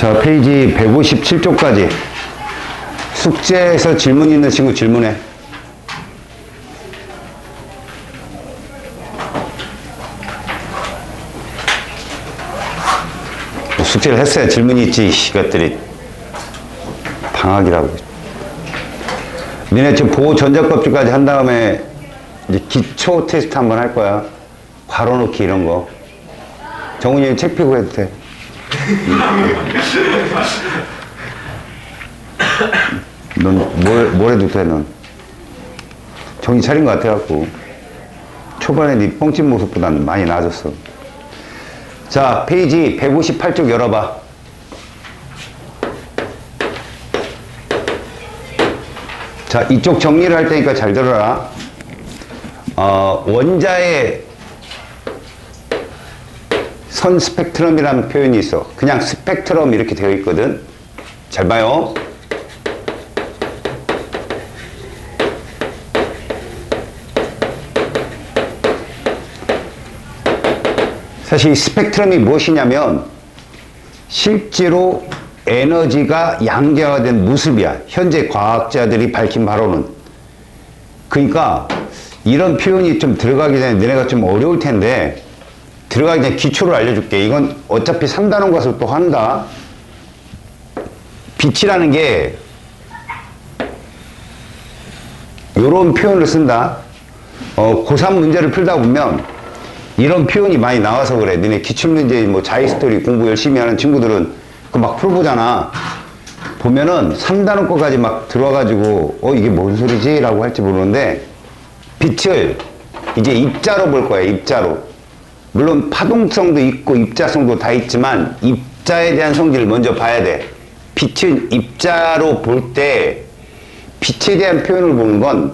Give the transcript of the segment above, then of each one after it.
자, 페이지 157쪽까지. 숙제에서 질문 있는 친구 질문해. 숙제를 했어야 질문이 있지, 이것들이. 방학이라고. 니네 지금 보호 전자껍질까지 한 다음에 이제 기초 테스트 한번 할 거야. 괄호 넣기 이런 거. 정훈이 책 펴고 해도 돼. 넌 뭘 해도 돼, 넌. 정신 차린 것 같아갖고. 초반에 네 뻥친 모습보다는 많이 나아졌어. 자, 페이지 158쪽 열어봐. 자, 이쪽 정리를 할 테니까 잘 들어라. 원자의 선 스펙트럼이라는 표현이 있어. 그냥 스펙트럼 이렇게 되어 있거든. 잘 봐요. 사실 이 스펙트럼이 무엇이냐면 실제로 에너지가 양자화된 모습이야. 현재 과학자들이 밝힌 바로는. 그러니까 이런 표현이 좀 들어가기 전에 너네가 좀 어려울 텐데 들어가기 전에 기초를 알려줄게. 이건 어차피 3단원 가서 또 한다. 빛이라는 게 요런 표현을 쓴다. 고3 문제를 풀다 보면 이런 표현이 많이 나와서 그래. 너네 기출문제 뭐 자이스토리 공부 열심히 하는 친구들은 그 막 풀어보잖아. 보면은 3단원 거까지 막 들어와가지고 이게 뭔 소리지? 라고 할지 모르는데 빛을 이제 입자로 볼 거야. 입자로. 물론 파동성도 있고 입자성도 다 있지만 입자에 대한 성질을 먼저 봐야 돼. 빛은 입자로 볼 때 빛에 대한 표현을 보는 건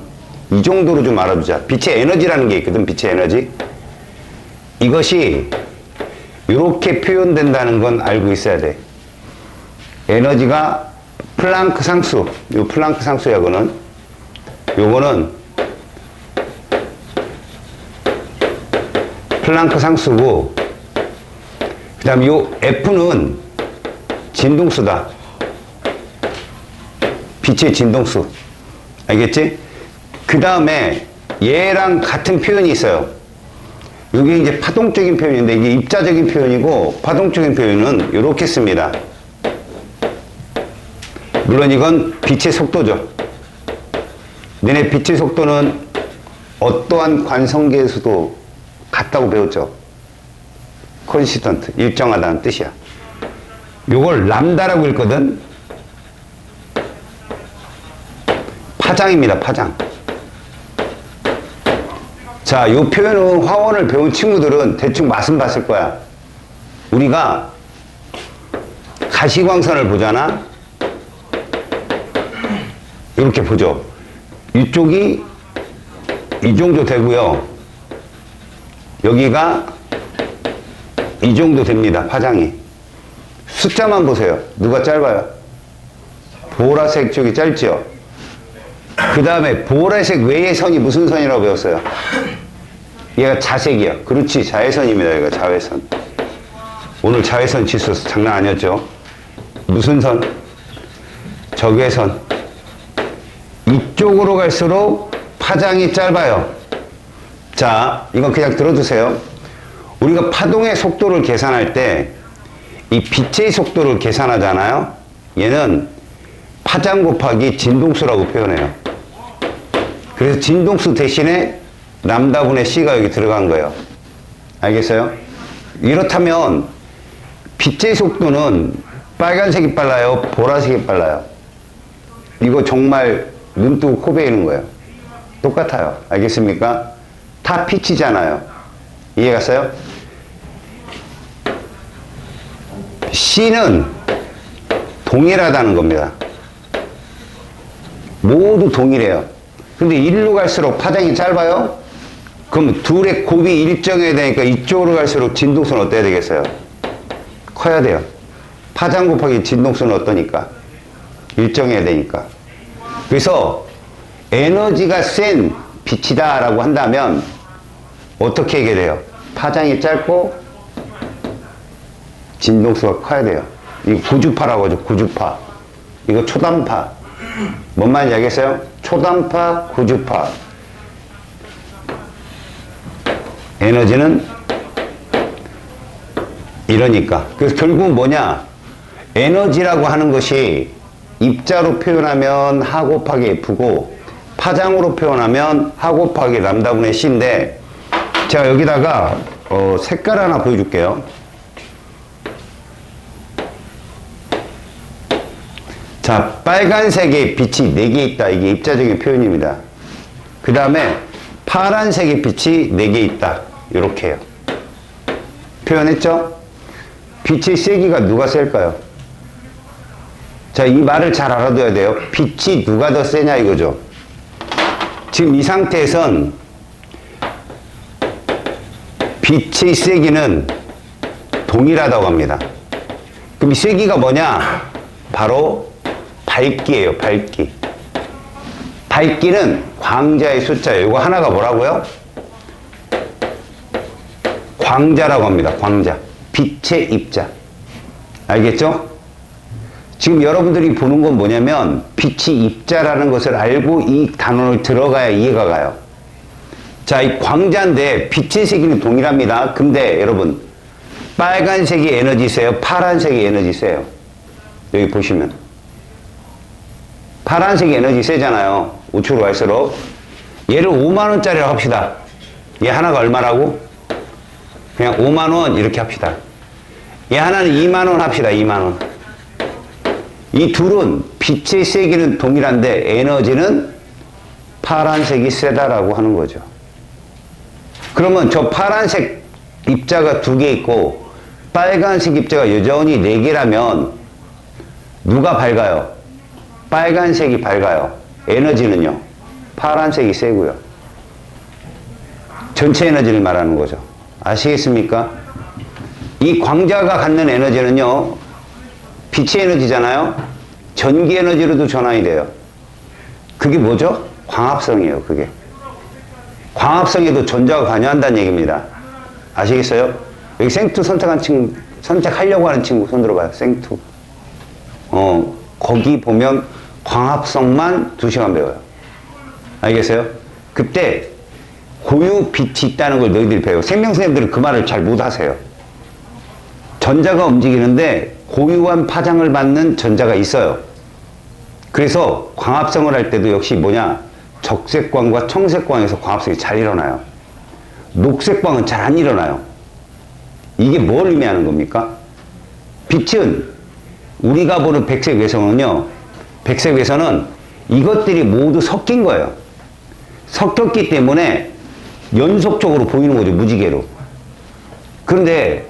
이 정도로 좀 알아두자. 빛의 에너지라는 게 있거든. 빛의 에너지. 이것이 이렇게 표현된다는 건 알고 있어야 돼. 에너지가 플랑크 상수. 요 플랑크 상수야, 그거는. 요거는 플랑크 상수고, 그 다음 요 F는 진동수다. 빛의 진동수. 알겠지? 그 다음에 얘랑 같은 표현이 있어요. 이게 이제 파동적인 표현인데 이게 입자적인 표현이고 파동적인 표현은 이렇게 씁니다. 물론 이건 빛의 속도죠. 너네 빛의 속도는 어떠한 관성계에서도 같다고 배웠죠. 컨시던트, 일정하다는 뜻이야. 요걸 람다라고 읽거든. 파장입니다. 파장. 자, 요 표현은 화원을 배운 친구들은 대충 맛은 봤을 거야. 우리가 가시광선을 보잖아. 이렇게 보죠. 이쪽이 이 정도 되고요. 여기가 이 정도 됩니다. 파장이. 숫자만 보세요. 누가 짧아요? 보라색 쪽이 짧죠? 그 다음에 보라색 외의 선이 무슨 선이라고 배웠어요? 얘가 자색이야. 그렇지. 자외선입니다. 얘가 자외선. 오늘 자외선 지수 장난 아니었죠? 무슨 선? 적외선. 이쪽으로 갈수록 파장이 짧아요. 자, 이건 그냥 들어두세요. 우리가 파동의 속도를 계산할 때 이 빛의 속도를 계산하잖아요. 얘는 파장 곱하기 진동수라고 표현해요. 그래서 진동수 대신에 람다분의 C가 여기 들어간 거예요. 알겠어요? 이렇다면 빛의 속도는 빨간색이 빨라요? 보라색이 빨라요? 이거 정말 눈 뜨고 코 베이는 거예요. 똑같아요. 알겠습니까? 다 빛이잖아요. 이해 갔어요? C는 동일하다는 겁니다. 모두 동일해요. 근데 일로 갈수록 파장이 짧아요? 그럼 둘의 곱이 일정해야 되니까 이쪽으로 갈수록 진동수는 어때야 되겠어요? 커야 돼요. 파장 곱하기 진동수는 어떠니까? 일정해야 되니까. 그래서 에너지가 센 빛이다 라고 한다면 어떻게 얘기해야 돼요? 파장이 짧고 진동수가 커야 돼요. 이 구주파라고 하죠. 구주파. 이거 초단파. 뭔 말인지 알겠어요? 초단파, 구주파. 에너지는 이러니까. 그래서 결국은 뭐냐? 에너지라고 하는 것이 입자로 표현하면 하 곱하기 F고 파장으로 표현하면 하 곱하기 람다분의 C인데 제가 여기다가 색깔 하나 보여줄게요. 자, 빨간색의 빛이 4개 있다. 이게 입자적인 표현입니다. 그 다음에 파란색의 빛이 4개 있다. 이렇게 해요. 표현했죠? 빛의 세기가 누가 셀까요? 자, 이 말을 잘 알아둬야 돼요. 빛이 누가 더 세냐 이거죠. 지금 이 상태에선 빛의 세기는 동일하다고 합니다. 그럼 이 세기가 뭐냐? 바로 밝기예요. 밝기. 밝기는 광자의 숫자예요. 이거 하나가 뭐라고요? 광자라고 합니다. 광자. 빛의 입자. 알겠죠? 지금 여러분들이 보는 건 뭐냐면 빛이 입자라는 것을 알고 이 단어를 들어가야 이해가 가요. 자, 이 광자인데 빛의 세기는 동일합니다. 근데 여러분 빨간색이 에너지세요? 파란색이 에너지세요? 여기 보시면 파란색이 에너지 세잖아요. 우측으로 갈수록. 얘를 5만원짜리라고 합시다. 얘 하나가 얼마라고? 그냥 5만원 이렇게 합시다. 얘 하나는 2만원 합시다. 2만원. 이 둘은 빛의 세기는 동일한데 에너지는 파란색이 세다라고 하는 거죠. 그러면 저 파란색 입자가 2개 있고 빨간색 입자가 여전히 4개라면 누가 밝아요? 빨간색이 밝아요. 에너지는요? 파란색이 세고요. 전체 에너지를 말하는 거죠. 아시겠습니까? 이 광자가 갖는 에너지는요, 빛의 에너지잖아요? 전기 에너지로도 전환이 돼요. 그게 뭐죠? 광합성이에요, 그게. 광합성에도 전자가 관여한다는 얘기입니다. 아시겠어요? 여기 생투 선택한 친구, 선택하려고 하는 친구 손 들어봐요. 생투. 거기 보면 광합성만 2시간 배워요. 알겠어요? 그때 고유 빛이 있다는 걸 너희들이 배워. 생명선생님들은 그 말을 잘 못 하세요. 전자가 움직이는데 고유한 파장을 받는 전자가 있어요. 그래서 광합성을 할 때도 역시 뭐냐? 적색광과 청색광에서 광합성이 잘 일어나요. 녹색광은 잘 안 일어나요. 이게 뭘 의미하는 겁니까? 빛은 우리가 보는 백색 외선은요, 백색 외선은 이것들이 모두 섞인 거예요. 섞였기 때문에 연속적으로 보이는 거죠, 무지개로. 그런데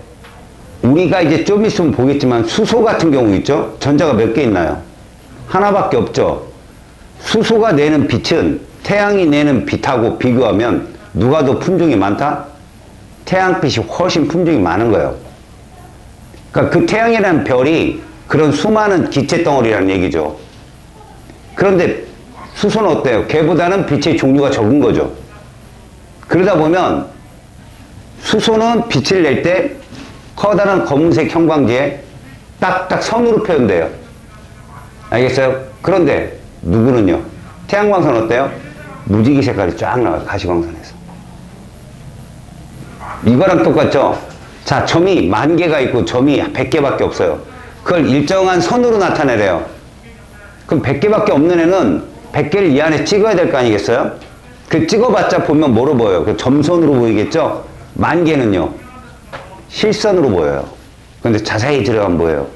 우리가 이제 좀 있으면 보겠지만 수소 같은 경우 있죠? 전자가 몇 개 있나요? 하나밖에 없죠. 수소가 내는 빛은 태양이 내는 빛하고 비교하면 누가 더 품종이 많다? 태양빛이 훨씬 품종이 많은 거예요. 그러니까 그 태양이라는 별이 그런 수많은 기체 덩어리라는 얘기죠. 그런데 수소는 어때요? 걔보다는 빛의 종류가 적은 거죠. 그러다 보면 수소는 빛을 낼 때 커다란 검은색 형광지에 딱딱 선으로 표현돼요. 알겠어요? 그런데 누구는요? 태양광선 어때요? 무지개 색깔이 쫙 나와요. 가시광선에서. 이거랑 똑같죠? 자, 점이 10,000개가 있고 점이 100개밖에 없어요. 그걸 일정한 선으로 나타내래요. 그럼 100개밖에 없는 애는 100개를 이 안에 찍어야 될 거 아니겠어요? 그 찍어봤자 보면 뭐로 보여요? 그 점선으로 보이겠죠? 10,000개는요? 실선으로 보여요. 근데 자세히 들어가면 뭐예요?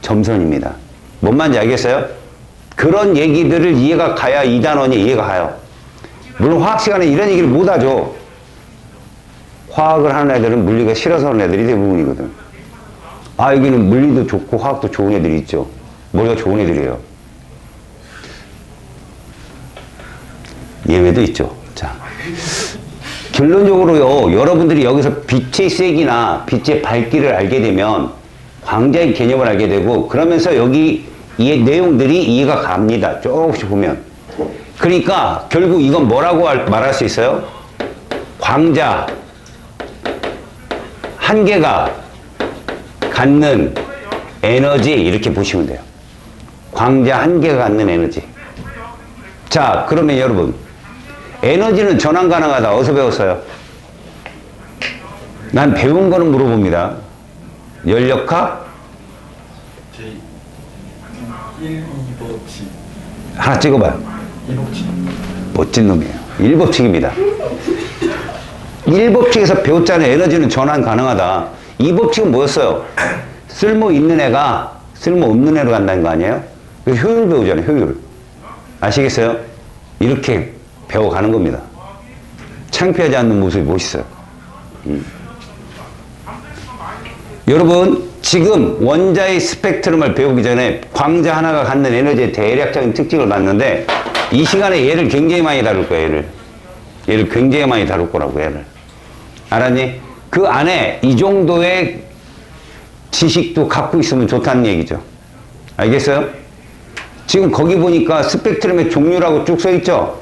점선입니다. 뭔 말인지 알겠어요? 그런 얘기들을 이해가 가야 이 단원이 이해가 가요. 물론 화학 시간에 이런 얘기를 못 하죠. 화학을 하는 애들은 물리가 싫어서 하는 애들이 대부분이거든. 아, 여기는 물리도 좋고 화학도 좋은 애들이 있죠. 머리가 좋은 애들이에요. 예외도 있죠. 자, 결론적으로요, 여러분들이 여기서 빛의 세기나 빛의 밝기를 알게 되면 광자의 개념을 알게 되고, 그러면서 여기 이 내용들이 이해가 갑니다. 조금씩 보면. 그러니까 결국 이건 뭐라고 말할 수 있어요? 광자 한 개가 갖는 에너지 이렇게 보시면 돼요. 광자 한 개가 갖는 에너지. 자, 그러면 여러분 에너지는 전환 가능하다. 어디서 배웠어요? 난 배운 거는 물어봅니다. 연력학? 제1법칙 하나 찍어봐요. 1법칙. 멋진 놈이에요. 1법칙입니다. 1법칙에서 배웠잖아요. 에너지는 전환 가능하다. 2법칙은 뭐였어요? 쓸모 있는 애가 쓸모 없는 애로 간다는 거 아니에요? 효율 배우잖아요. 효율. 아시겠어요? 이렇게 배워가는 겁니다. 창피하지 않는 모습이 멋있어요. 여러분 지금 원자의 스펙트럼을 배우기 전에 광자 하나가 갖는 에너지의 대략적인 특징을 봤는데 이 시간에 얘를 굉장히 많이 다룰 거예요. 얘를 굉장히 많이 다룰 거라고. 얘를 알았니? 그 안에 이 정도의 지식도 갖고 있으면 좋다는 얘기죠. 알겠어요? 지금 거기 보니까 스펙트럼의 종류라고 쭉 써있죠?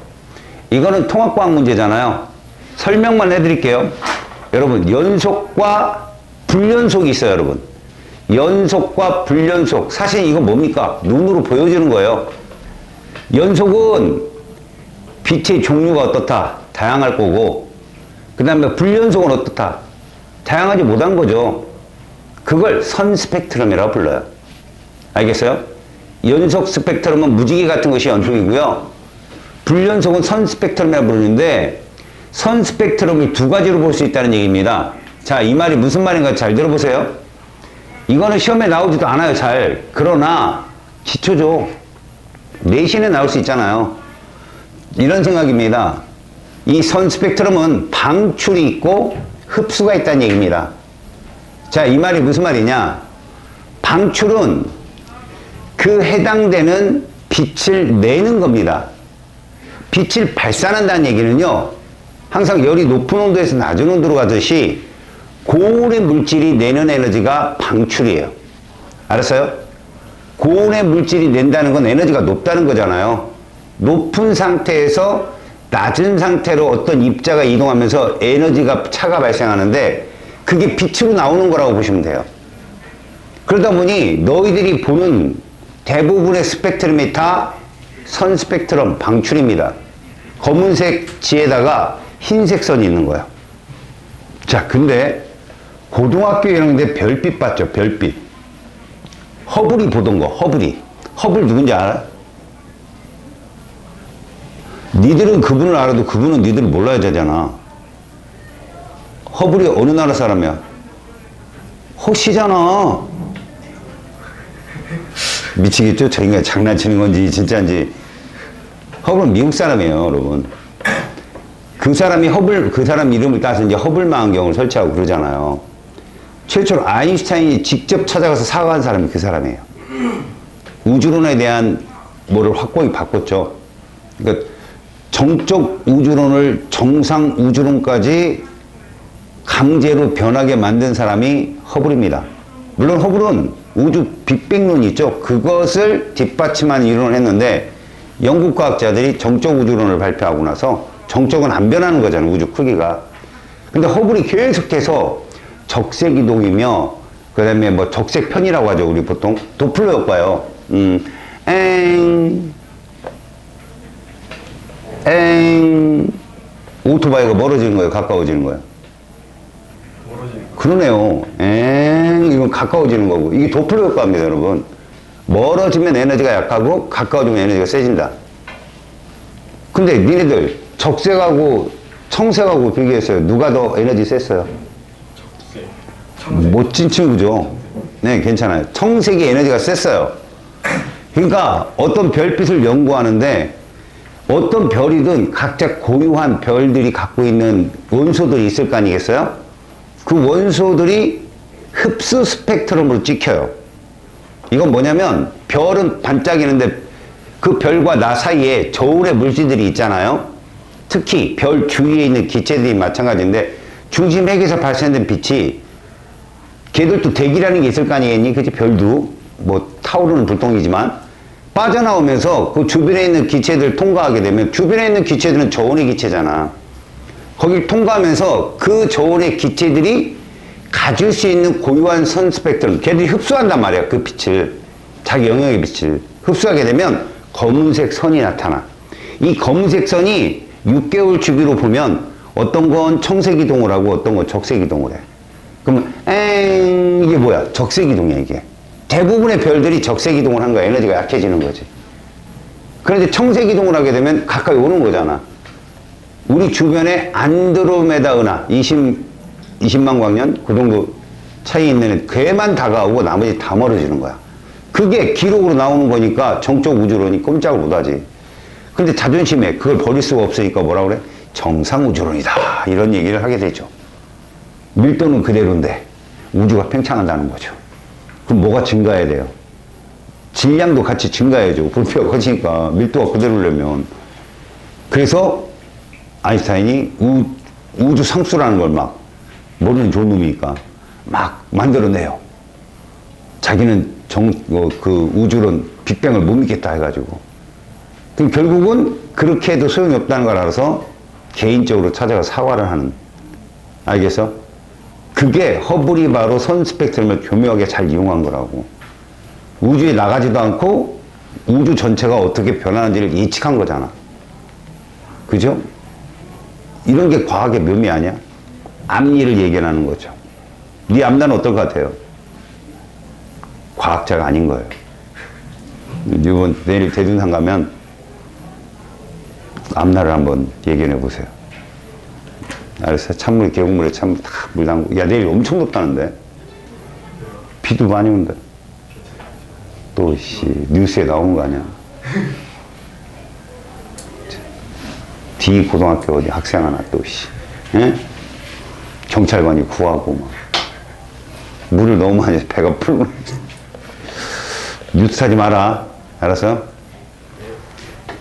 이거는 통합과학 문제잖아요. 설명만 해드릴게요. 여러분 연속과 불연속이 있어요. 여러분 연속과 불연속, 사실 이건 뭡니까? 눈으로 보여주는 거예요. 연속은 빛의 종류가 어떻다? 다양할 거고, 그 다음에 불연속은 어떻다? 다양하지 못한 거죠. 그걸 선 스펙트럼이라고 불러요. 알겠어요? 연속 스펙트럼은 무지개 같은 것이 연속이고요. 불연속은 선 스펙트럼이라고 부르는데, 선 스펙트럼을 두 가지로 볼 수 있다는 얘기입니다. 자, 이 말이 무슨 말인가 잘 들어보세요. 이거는 시험에 나오지도 않아요, 잘. 그러나 기초죠. 내신에 나올 수 있잖아요. 이런 생각입니다. 이 선 스펙트럼은 방출이 있고 흡수가 있다는 얘기입니다. 자, 이 말이 무슨 말이냐? 방출은 그 해당되는 빛을 내는 겁니다. 빛을 발산한다는 얘기는요, 항상 열이 높은 온도에서 낮은 온도로 가듯이 고온의 물질이 내는 에너지가 방출이에요. 알았어요? 고온의 물질이 낸다는 건 에너지가 높다는 거잖아요. 높은 상태에서 낮은 상태로 어떤 입자가 이동하면서 에너지가 차가 발생하는데 그게 빛으로 나오는 거라고 보시면 돼요. 그러다 보니 너희들이 보는 대부분의 스펙트럼이 다 선 스펙트럼 방출입니다. 검은색 지에다가 흰색 선이 있는 거예요. 자, 근데 고등학교 1학년 때 별빛 봤죠? 별빛. 허블이 보던 거, 허블이. 허블 누군지 알아? 니들은 그분을 알아도 그분은 니들을 몰라야 되잖아. 허블이 어느 나라 사람이야? 허시잖아. 미치겠죠? 저 인간 장난치는 건지 진짜인지. 허블은 미국 사람이에요, 여러분. 그 사람이 그 사람 이름을 따서 이제 허블망원경을 설치하고 그러잖아요. 최초로 아인슈타인이 직접 찾아가서 사과한 사람이 그 사람이에요. 우주론에 대한 뭐를 확고히 바꿨죠. 그러니까 정적 우주론을 정상 우주론까지 강제로 변하게 만든 사람이 허블입니다. 물론 허블은 우주 빅뱅론이 있죠. 그것을 뒷받침한 이론을 했는데 영국 과학자들이 정적 우주론을 발표하고 나서 정적은 안 변하는 거잖아요. 우주 크기가. 근데 허블이 계속해서 적색 이동이며 그 다음에 뭐 적색 편이라고 하죠. 우리 보통 도플러 효과요. 오토바이가 멀어지는 거예요? 가까워지는 거예요? 그러네요. 이건 가까워지는 거고. 이게 도플러 효과입니다, 여러분. 멀어지면 에너지가 약하고 가까워지면 에너지가 세진다. 근데 니네들 적색하고 청색하고 비교했어요. 누가 더 에너지 셌어요? 청색. 멋진 친구죠. 네, 괜찮아요. 청색이 에너지가 셌어요. 그러니까 어떤 별빛을 연구하는데 어떤 별이든 각자 고유한 별들이 갖고 있는 원소들이 있을 거 아니겠어요? 그 원소들이 흡수 스펙트럼으로 찍혀요. 이건 뭐냐면 별은 반짝이는데 그 별과 나 사이에 저울의 물질들이 있잖아요. 특히 별 주위에 있는 기체들이 마찬가지인데 중심 핵에서 발생된 빛이 걔들도 대기라는 게 있을 거 아니겠니? 그치? 별도 뭐 타오르는 불똥이지만 빠져나오면서 그 주변에 있는 기체들을 통과하게 되면 주변에 있는 기체들은 저온의 기체잖아. 거길 통과하면서 그 저온의 기체들이 가질 수 있는 고유한 선 스펙트럼, 걔들이 흡수한단 말이야. 그 빛을, 자기 영역의 빛을 흡수하게 되면 검은색 선이 나타나. 이 검은색 선이 6개월 주기로 보면 어떤 건 청색 이동을 하고 어떤 건 적색 이동을 해. 그러면 이게 뭐야? 적색 이동이야. 이게 대부분의 별들이 적색 이동을 한 거야. 에너지가 약해지는 거지. 그런데 청색 이동을 하게 되면 가까이 오는 거잖아. 우리 주변에 안드로메다 은하 20만 광년 그 정도 차이 있는 걔만 다가오고 나머지 다 멀어지는 거야. 그게 기록으로 나오는 거니까 정적 우주론이 꼼짝을 못하지. 근데 자존심에 그걸 버릴 수가 없으니까 뭐라 그래? 정상 우주론이다. 이런 얘기를 하게 되죠. 밀도는 그대로인데 우주가 팽창한다는 거죠. 그럼 뭐가 증가해야 돼요? 질량도 같이 증가해야죠. 부피가 커지니까 밀도가 그대로려면. 그래서 아인슈타인이 우주 상수라는 걸 막 모르는 좋은 놈이니까 막 만들어내요. 자기는 그 우주론 빅뱅을 못 믿겠다 해가지고. 그럼 결국은 그렇게 해도 소용이 없다는 걸 알아서 개인적으로 찾아가 사과를 하는. 알겠어? 그게 허블이 바로 선 스펙트럼을 교묘하게 잘 이용한 거라고. 우주에 나가지도 않고 우주 전체가 어떻게 변하는지를 예측한 거잖아. 그죠? 이런 게 과학의 묘미 아니야? 앞니를 예견하는 거죠. 네 앞날은 어떨 것 같아요? 과학자가 아닌 거예요. 이번 내일 대둔산 가면 앞날을 한번 예견해 보세요. 알았어? 찬물에 계곡물에 찬물 탁 물 담고. 야, 내일 엄청 덥다는데. 비도 많이 온다. 또 뉴스에 나오는 거 아니야? D 고등학교 어디 학생 하나 또 예? 경찰관이 구하고 막 물을 너무 많이 해서 배가 풀고. 뉴스 하지 마라. 알았어?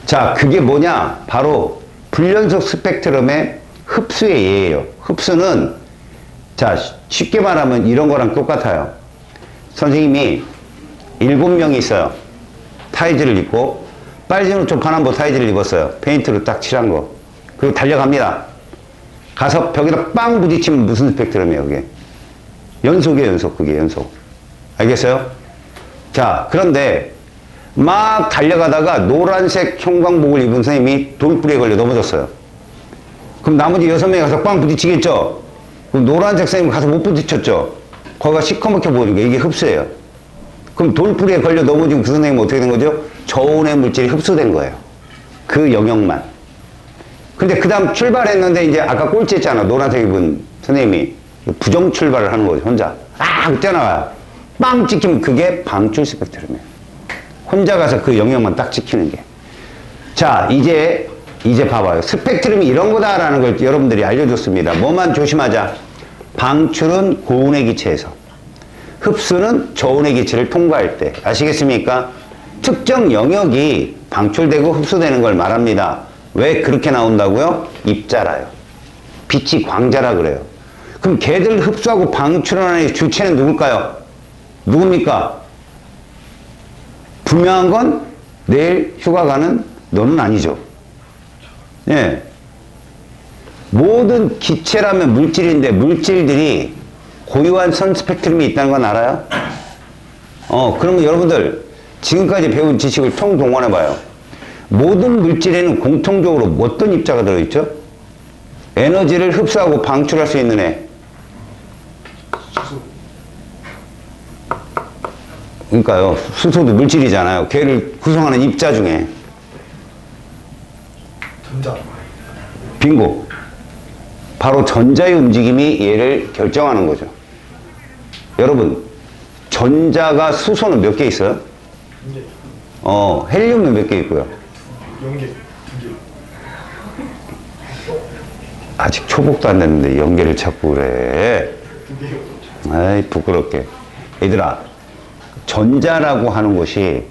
자, 그게 뭐냐? 바로 불연속 스펙트럼의 흡수의 예예요. 흡수는, 자, 쉽게 말하면 이런 거랑 똑같아요. 선생님이 7명이 있어요. 타이즈를 입고 빨간 옷 파남보 타이즈를 입었어요. 페인트로 딱 칠한 거. 그리고 달려갑니다. 가서 벽에다 빵 부딪히면 무슨 스펙트럼이에요, 그게? 연속이에요, 연속. 그게 연속. 알겠어요? 자, 그런데 막 달려가다가 노란색 형광복을 입은 선생님이 돌부리에 걸려 넘어졌어요. 그럼 나머지 6명이 가서 빵 부딪히겠죠? 그럼 노란색 선생님 가서 못 부딪혔죠? 거기가 시커멓게 보이는 게 이게 흡수예요. 그럼 돌부리에 걸려 넘어진 그 선생님은 어떻게 된 거죠? 저온의 물질이 흡수된 거예요. 그 영역만. 근데 그 다음 출발했는데 이제 아까 꼴찌 했잖아. 노란색 입은 선생님이 부정 출발을 하는 거죠. 혼자. 뛰어나가요. 빵 찍히면 그게 방출 스펙트럼이에요. 혼자 가서 그 영역만 딱 찍히는 게. 자, 이제 봐봐요. 스펙트럼이 이런 거다라는 걸 여러분들이 알려줬습니다. 뭐만 조심하자. 방출은 고온의 기체에서. 흡수는 저온의 기체를 통과할 때. 아시겠습니까? 특정 영역이 방출되고 흡수되는 걸 말합니다. 왜 그렇게 나온다고요? 입자라요. 빛이 광자라 그래요. 그럼 걔들 흡수하고 방출하는 주체는 누굴까요? 누굽니까? 분명한 건 내일 휴가 가는 너는 아니죠. 예. 모든 기체라면 물질인데 물질들이 고유한 선 스펙트럼이 있다는 건 알아요? 그러면 여러분들 지금까지 배운 지식을 총동원해봐요. 모든 물질에는 공통적으로 어떤 입자가 들어있죠? 에너지를 흡수하고 방출할 수 있는 애. 그러니까요. 수소도 물질이잖아요. 걔를 구성하는 입자 중에. 전자. 빙고. 바로 전자의 움직임이 얘를 결정하는 거죠. 여러분, 전자가 수소는 몇 개 있어요? 헬륨은 몇 개 있고요? 0개. 2개. 아직 초복도 안 됐는데 연계를 찾고 그래. 2개요. 아이, 부끄럽게. 얘들아, 전자라고 하는 것이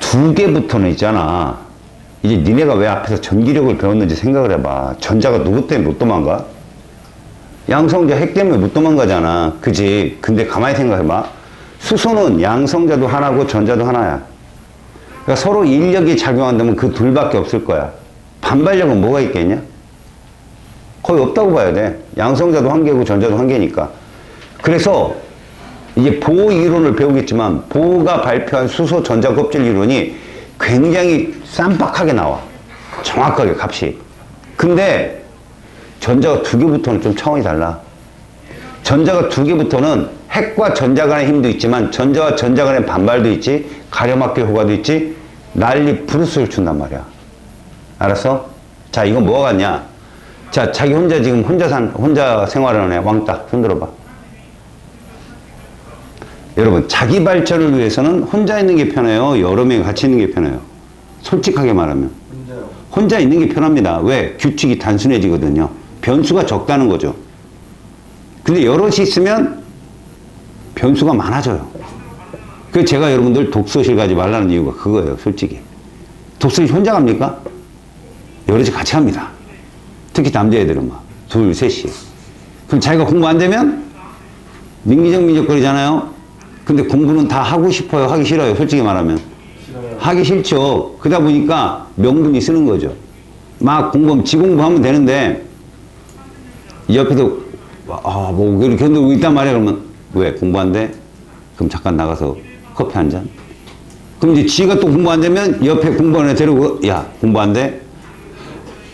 2개부터는 있잖아. 이제 니네가 왜 앞에서 전기력을 배웠는지 생각을 해봐. 전자가 누구 때문에 못 도망가? 양성자 핵 때문에 못 도망가잖아. 그지? 근데 가만히 생각해봐. 수소는 양성자도 하나고 전자도 하나야. 그러니까 서로 인력이 작용한다면 그 둘밖에 없을 거야. 반발력은 뭐가 있겠냐? 거의 없다고 봐야 돼. 양성자도 한계고 전자도 한계니까. 그래서 이제 보호 이론을 배우겠지만 보호가 발표한 수소 전자 껍질 이론이 굉장히 쌈박하게 나와. 정확하게 값이. 근데 전자가 두 개부터는 좀 차원이 달라. 전자가 두 개부터는 핵과 전자 간의 힘도 있지만 전자와 전자 간의 반발도 있지, 가려막기 효과도 있지, 난리 브루스를 춘단 말이야. 알았어? 자, 이건 뭐가 같냐? 자, 자기 혼자 지금 혼자 생활하는 애 왕따 손들어봐. 여러분, 자기 발전을 위해서는 혼자 있는 게 편해요? 여러 명이 같이 있는 게 편해요? 솔직하게 말하면. 혼자요. 혼자 있는 게 편합니다. 왜? 규칙이 단순해지거든요. 변수가 적다는 거죠. 근데 여럿이 있으면 변수가 많아져요. 그래서 제가 여러분들 독서실 가지 말라는 이유가 그거예요, 솔직히. 독서실 혼자 갑니까? 여럿이 같이 갑니다. 특히 남자애들은 막, 둘, 셋이. 그럼 자기가 공부 안 되면 민기적거리잖아요. 근데 공부는 다 하고 싶어요, 하기 싫어요, 솔직히 말하면. 싫어요. 하기 싫죠. 그러다 보니까 명분이 쓰는 거죠. 막 공부하면 지 공부하면 되는데 옆에서 뭐 이렇게 흔들고 있단 말이야. 그러면 왜 공부 안 돼? 그럼 잠깐 나가서 커피 한 잔. 그럼 이제 지가 또 공부 안 되면 옆에 공부하는 애 데리고 야 공부 안 돼?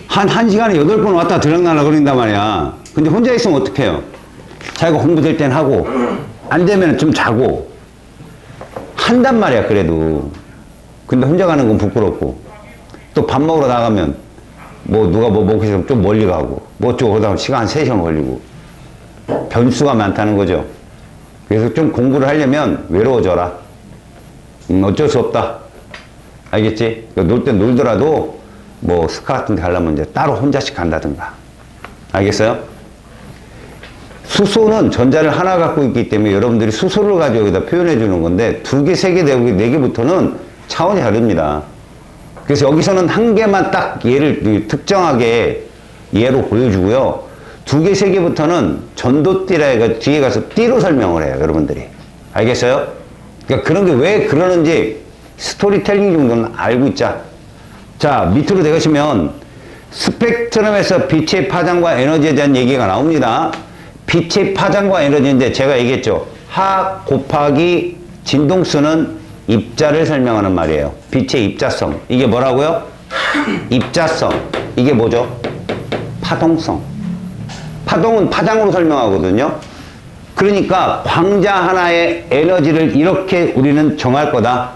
한 시간에 8번 왔다 들락날락 거린단 말이야. 근데 혼자 있으면 어떡해요? 자기가 공부될 땐 하고 안 되면 좀 자고 한단 말이야. 그래도. 근데 혼자 가는 건 부끄럽고 또 밥 먹으러 나가면 뭐 누가 뭐 먹고 싶으면 좀 멀리 가고 뭐 어쩌고 그러다 보면 시간 3시간 걸리고 변수가 많다는 거죠. 그래서 좀 공부를 하려면 외로워져라. 어쩔 수 없다. 알겠지? 놀 땐 놀더라도 뭐 스카 같은 데 가려면 이제 따로 혼자씩 간다든가. 알겠어요? 수소는 전자를 하나 갖고 있기 때문에 여러분들이 수소를 가지고 여기다 표현해 주는 건데 2개, 3개, 4개부터는 차원이 다릅니다. 그래서 여기서는 한 개만 딱 얘를 특정하게 예로 보여주고요. 2개, 3개부터는 전도띠라 해가 뒤에 가서 띠로 설명을 해요, 여러분들이. 알겠어요? 그러니까 그런 게 왜 그러는지 스토리텔링 정도는 알고 있자. 자, 밑으로 내가시면 스펙트럼에서 빛의 파장과 에너지에 대한 얘기가 나옵니다. 빛의 파장과 에너지인데 제가 얘기했죠. 하 곱하기 진동수는 입자를 설명하는 말이에요. 빛의 입자성. 이게 뭐라고요? 입자성. 이게 뭐죠? 파동성. 파동은 파장으로 설명하거든요. 그러니까 광자 하나의 에너지를 이렇게 우리는 정할 거다.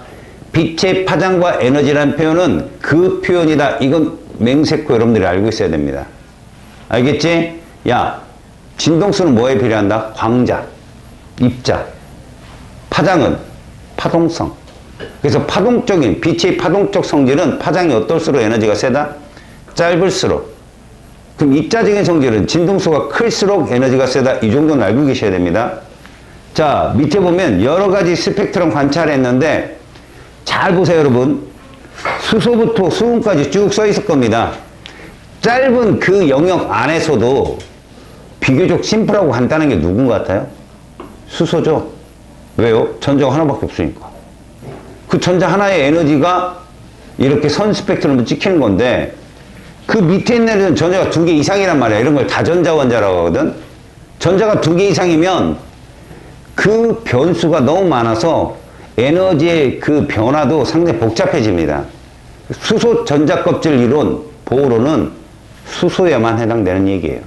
빛의 파장과 에너지라는 표현은 그 표현이다. 이건 맹세코 여러분들이 알고 있어야 됩니다. 알겠지? 야, 진동수는 뭐에 비례한다? 광자, 입자. 파장은 파동성. 그래서 파동적인 빛의 파동적 성질은 파장이 어떨수록 에너지가 세다? 짧을수록. 그럼 입자적인 성질은 진동수가 클수록 에너지가 세다. 이 정도는 알고 계셔야 됩니다. 자, 밑에 보면 여러 가지 스펙트럼 관찰했는데 잘 보세요, 여러분. 수소부터 수은까지 쭉 써 있을 겁니다. 짧은 그 영역 안에서도 비교적 심플하고 간단한 게 누군 것 같아요? 수소죠. 왜요? 전자가 하나밖에 없으니까. 그 전자 하나의 에너지가 이렇게 선 스펙트럼으로 찍히는 건데 그 밑에 있는 애는 전자가 2개 이상이란 말이야. 이런 걸 다전자원자라고 하거든. 전자가 2개 이상이면 그 변수가 너무 많아서 에너지의 그 변화도 상당히 복잡해집니다. 수소 전자 껍질 이론, 보호로는 수소에만 해당되는 얘기예요.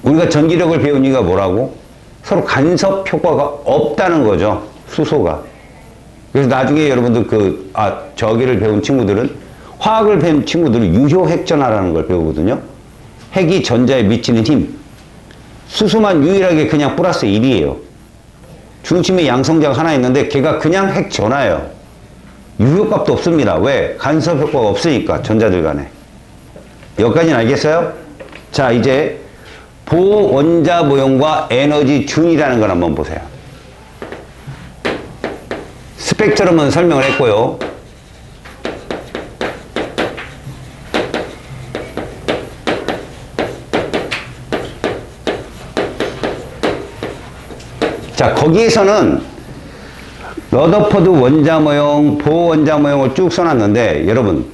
우리가 전기력을 배운 이유가 뭐라고? 서로 간섭 효과가 없다는 거죠. 수소가. 그래서 나중에 여러분들 저기를 배운 친구들은 화학을 배운 친구들은 유효핵전화라는 걸 배우거든요. 핵이 전자에 미치는 힘. 수소만 유일하게 그냥 플러스 1이에요. 중심에 양성자가 하나 있는데 걔가 그냥 핵전화예요. 유효값도 없습니다. 왜? 간섭 효과가 없으니까 전자들 간에. 여기까지는 알겠어요? 자, 이제 보원자 모형과 에너지 준이라는 걸 한번 보세요. 스펙트럼은 설명을 했고요. 자, 거기에서는 러더퍼드 원자 모형, 보호 원자 모형을 쭉 써놨는데 여러분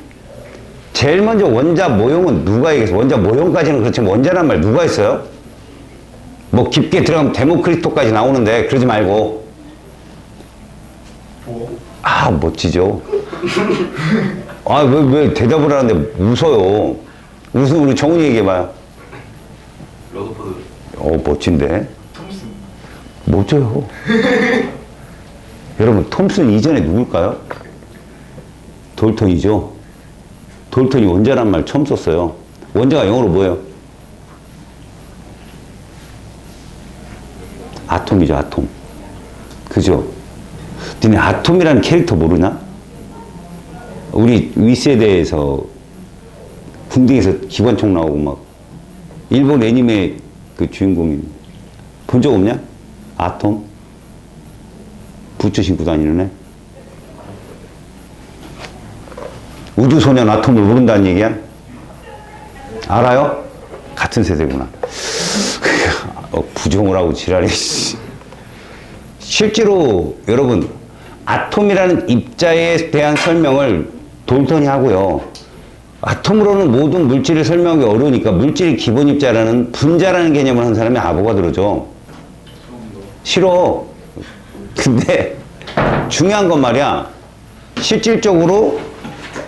제일 먼저 원자 모형은 누가 얘기했어? 원자 모형까지는 그렇지만 원자란 말 누가 했어요? 뭐 깊게 들어가면 데모크리토까지 나오는데 그러지 말고. 뭐? 아, 멋지죠. 아, 왜 대답을 하는데 웃어요? 웃으면 우리 정훈이 얘기해봐요. 러더포드. 멋진데. 톰슨. 멋져요. 여러분, 톰슨 이전에 누굴까요? 돌턴이죠. 돌턴이 원자란 말 처음 썼어요. 원자가 영어로 뭐예요? 아톰이죠, 아톰. 그죠? 니네 아톰이라는 캐릭터 모르나? 우리 윗세대에서 군대에서 기관총 나오고 막 일본 애니메 그 주인공이 본 적 없냐? 아톰? 부츠 신고 다니는 애? 우주소년 아톰을 모른다는 얘기야? 알아요? 같은 세대구나. 부정을 하고 지랄해. 실제로 여러분 아톰이라는 입자에 대한 설명을 돌턴이 하고요. 아톰으로는 모든 물질을 설명하기 어려우니까 물질의 기본 입자라는 분자라는 개념을 한 사람이 아보가드로죠. 싫어. 근데 중요한 건 말이야. 실질적으로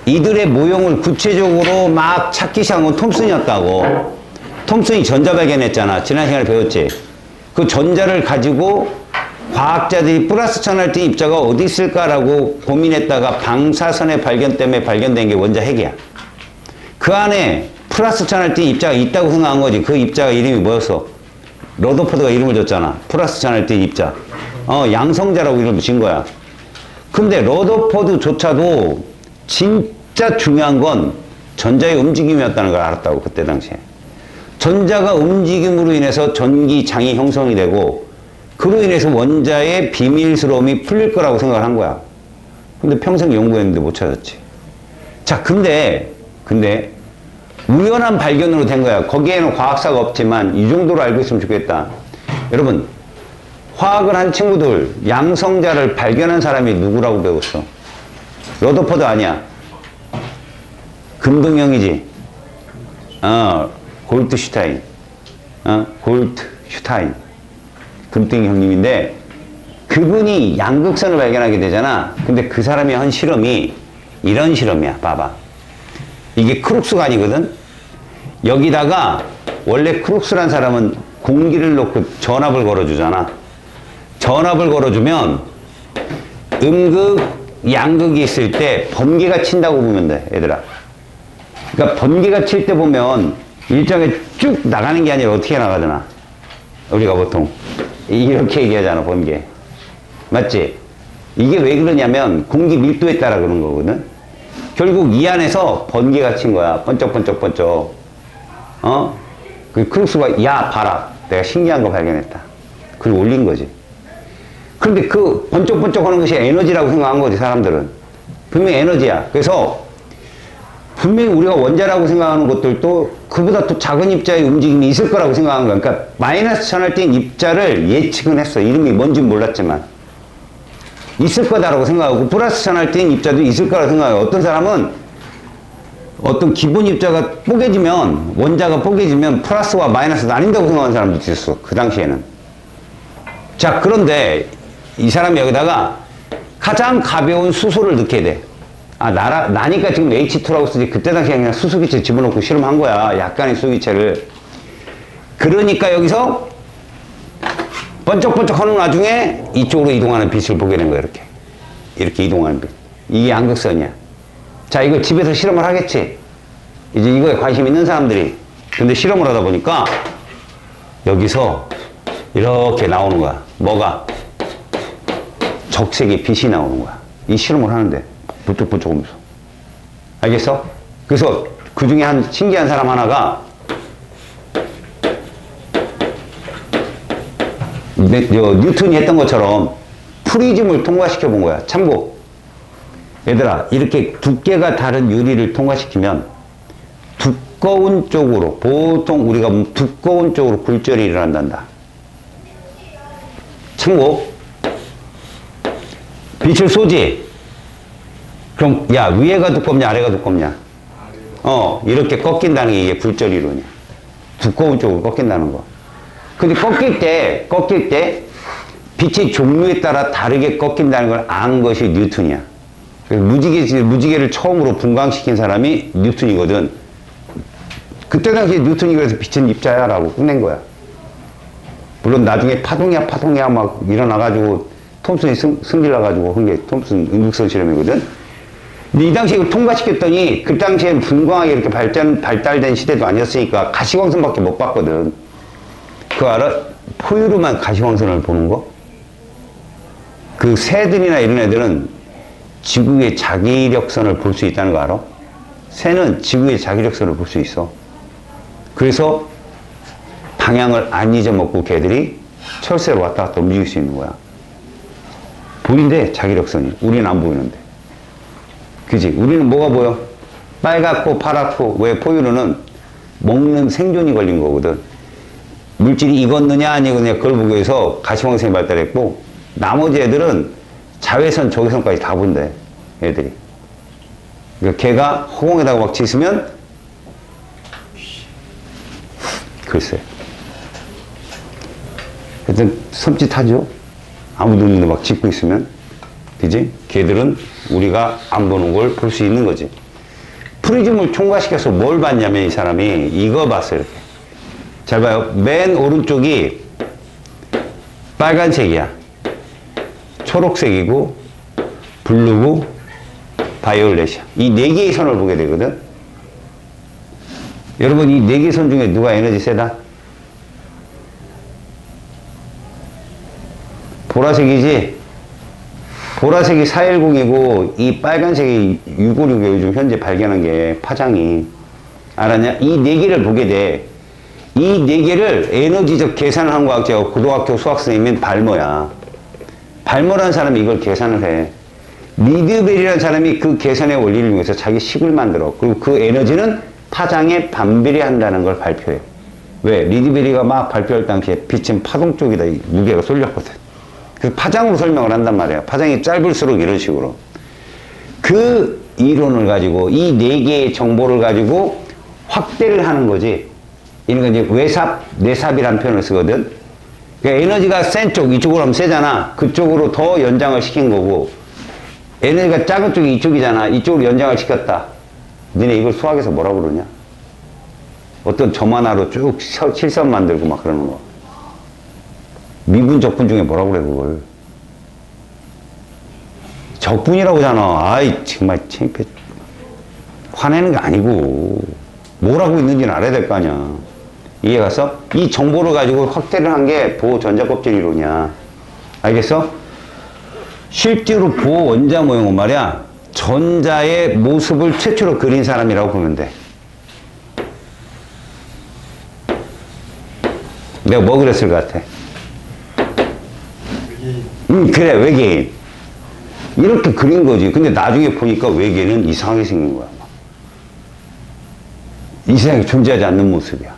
이들의 모형을 구체적으로 막 찾기 시작한 건 톰슨이었다고. 톰슨이 전자 발견했잖아. 지난 시간에 배웠지. 그 전자를 가지고 과학자들이 플러스 천할때 입자가 어디 있을까라고 고민했다가 방사선의 발견 때문에 발견된 게 원자 핵이야. 그 안에 플러스 천할때 입자가 있다고 생각한 거지. 그 입자가 이름이 뭐였어? 러더포드가 이름을 줬잖아. 플러스 천할때 입자. 양성자라고 이름을 진 거야. 근데 러더포드조차도 진짜 중요한 건 전자의 움직임이었다는 걸 알았다고, 그때 당시에. 전자가 움직임으로 인해서 전기장이 형성이 되고 그로 인해서 원자의 비밀스러움이 풀릴 거라고 생각을 한 거야. 근데 평생 연구했는데 못 찾았지. 자, 근데 우연한 발견으로 된 거야. 거기에는 과학사가 없지만 이 정도로 알고 있으면 좋겠다. 여러분, 화학을 한 친구들 양성자를 발견한 사람이 누구라고 배웠어? 러더포드 아니야. 금동형이지. 골트슈타인. 골트슈타인. 금땡이 형님인데 그분이 양극선을 발견하게 되잖아. 근데 그 사람이 한 실험이 이런 실험이야. 봐봐. 이게 크룩스가 아니거든. 여기다가 원래 크룩스란 사람은 공기를 넣고 전압을 걸어주잖아. 전압을 걸어주면 음극, 양극이 있을 때 번개가 친다고 보면 돼, 얘들아. 그러니까 번개가 칠 때 보면 일정에 쭉 나가는 게 아니라 어떻게 나가잖아. 우리가 보통 이렇게 얘기하잖아, 번개. 맞지? 이게 왜 그러냐면 공기 밀도에 따라 그런 거거든. 결국 이 안에서 번개가 친 거야. 번쩍번쩍번쩍. 그 크루스가 야 봐라, 내가 신기한 거 발견했다. 그걸 올린 거지. 그런데 그 번쩍번쩍 하는 것이 에너지라고 생각한 거지, 사람들은. 분명히 에너지야. 그래서 분명히 우리가 원자라고 생각하는 것들도 그보다 또 작은 입자의 움직임이 있을 거라고 생각한 거야. 그러니까 마이너스 천할때인 입자를 예측은 했어. 이름이 뭔진 몰랐지만 있을 거다라고 생각하고, 플러스 천할때인 입자도 있을 거라고 생각해요. 어떤 사람은 어떤 기본 입자가 뽀개지면, 원자가 뽀개지면 플러스와 마이너스 나뉜다고 생각하는 사람도 있었어, 그 당시에는. 자, 그런데 이 사람이 여기다가 가장 가벼운 수소를 넣게 돼. 나니까 지금 H2라고 쓰지. 그때 당시에 그냥 수소기체 집어넣고 실험한 거야. 약간의 수소기체를. 그러니까 여기서 번쩍번쩍 하는 와중에 이쪽으로 이동하는 빛을 보게 된 거야, 이렇게. 이렇게 이동하는 빛. 이게 양극선이야. 자, 이거 집에서 실험을 하겠지. 이제 이거에 관심 있는 사람들이. 근데 실험을 하다 보니까 여기서 이렇게 나오는 거야. 뭐가? 적색의 빛이 나오는 거야. 이 실험을 하는데. 번쩍번쩍 하면서. 알겠어? 그래서 그 중에 한 신기한 사람 하나가 뉴턴이 했던 것처럼 프리즘을 통과시켜 본 거야. 참고. 얘들아, 이렇게 두께가 다른 유리를 통과시키면 두꺼운 쪽으로, 보통 우리가 두꺼운 쪽으로 굴절이 일어난단다. 참고. 빛을 쏘지? 그럼 야, 위에가 두껍냐 아래가 두껍냐? 이렇게 꺾인다는 게 이게 불절 이론이야. 두꺼운 쪽으로 꺾인다는 거. 근데 꺾일 때 빛의 종류에 따라 다르게 꺾인다는 걸 안 것이 뉴턴이야. 무지개를 처음으로 분광시킨 사람이 뉴턴이거든. 그때 당시에 뉴턴이 그래서 빛은 입자야라고 끝낸 거야. 물론 나중에 파동이야 막 일어나가지고 톰슨이 승질나가지고 한 게 톰슨 응극선 실험이거든. 근데 이 당시에 이걸 통과시켰더니 그 당시엔 분광학이 이렇게 발달된 시대도 아니었으니까 가시광선밖에 못 봤거든. 그거 알아? 포유류만 가시광선을 보는 거? 그 새들이나 이런 애들은 지구의 자기력선을 볼 수 있다는 거 알아? 새는 지구의 자기력선을 볼 수 있어. 그래서 방향을 안 잊어먹고 걔들이 철새로 왔다 갔다 움직일 수 있는 거야. 보인대, 자기력선이. 우리는 안 보이는데. 그지? 우리는 뭐가 보여? 빨갛고 파랗고. 왜? 포유류는 먹는 생존이 걸린 거거든. 물질이 익었느냐 안 익었느냐 그걸 보기 위해서 가시광선이 발달했고, 나머지 애들은 자외선 적외선까지 다 본대, 애들이. 그러니까 걔가 허공에다가 막 치으면 글쎄. 하여튼 섬찟하죠. 아무도 없는데 막 짚고 있으면. 그지? 걔들은 우리가 안 보는 걸 볼 수 있는 거지. 프리즘을 총괄시켜서 뭘 봤냐면 이 사람이 이거 봤어요. 이렇게. 잘 봐요. 맨 오른쪽이 빨간색이야. 초록색이고 블루고 바이올렛이야. 이 네 개의 선을 보게 되거든. 여러분 이 네 개의 선 중에 누가 에너지 세다? 보라색이지? 보라색이 410이고 이 빨간색이 656에 요즘 현재 발견한 게 파장이. 알았냐? 이 네 개를 보게 돼. 이 네 개를 에너지적 계산을 한 과학자가 고등학교 수학선생님인 발머야. 발머라는 사람이 이걸 계산을 해. 리드베리라는 사람이 그 계산의 원리를 이용해서 자기 식을 만들어. 그리고 그 에너지는 파장에 반비례한다는 걸 발표해. 왜? 리드베리가 막 발표할 당시에 빛은 파동 쪽이다 무게가 쏠렸거든. 그 파장으로 설명을 한단 말이야. 파장이 짧을수록 이런 식으로. 그 이론을 가지고 이 네 개의 정보를 가지고 확대를 하는 거지. 이런 건 이제 외삽, 내삽이라는 표현을 쓰거든. 그러니까 에너지가 센 쪽, 이쪽으로 하면 세잖아. 그쪽으로 더 연장을 시킨 거고, 에너지가 작은 쪽이 이쪽이잖아. 이쪽으로 연장을 시켰다. 너네 이걸 수학에서 뭐라고 그러냐? 어떤 점 하나로 쭉 실선 만들고 막 그러는 거. 미분, 적분 중에 뭐라고 그래, 그걸. 적분이라고 하잖아. 아이, 정말 창피해. 화내는 게 아니고, 뭘 하고 있는지는 알아야 될 거 아니야. 이해 갔어? 이 정보를 가지고 확대를 한 게 보호 전자껍질 이론이야. 알겠어? 실제로 보호 원자 모형은 말이야, 전자의 모습을 최초로 그린 사람이라고 보면 돼. 내가 뭐 그랬을 것 같아? 그래, 외계인. 이렇게 그린 거지. 근데 나중에 보니까 외계인은 이상하게 생긴 거야. 이 세상에 존재하지 않는 모습이야.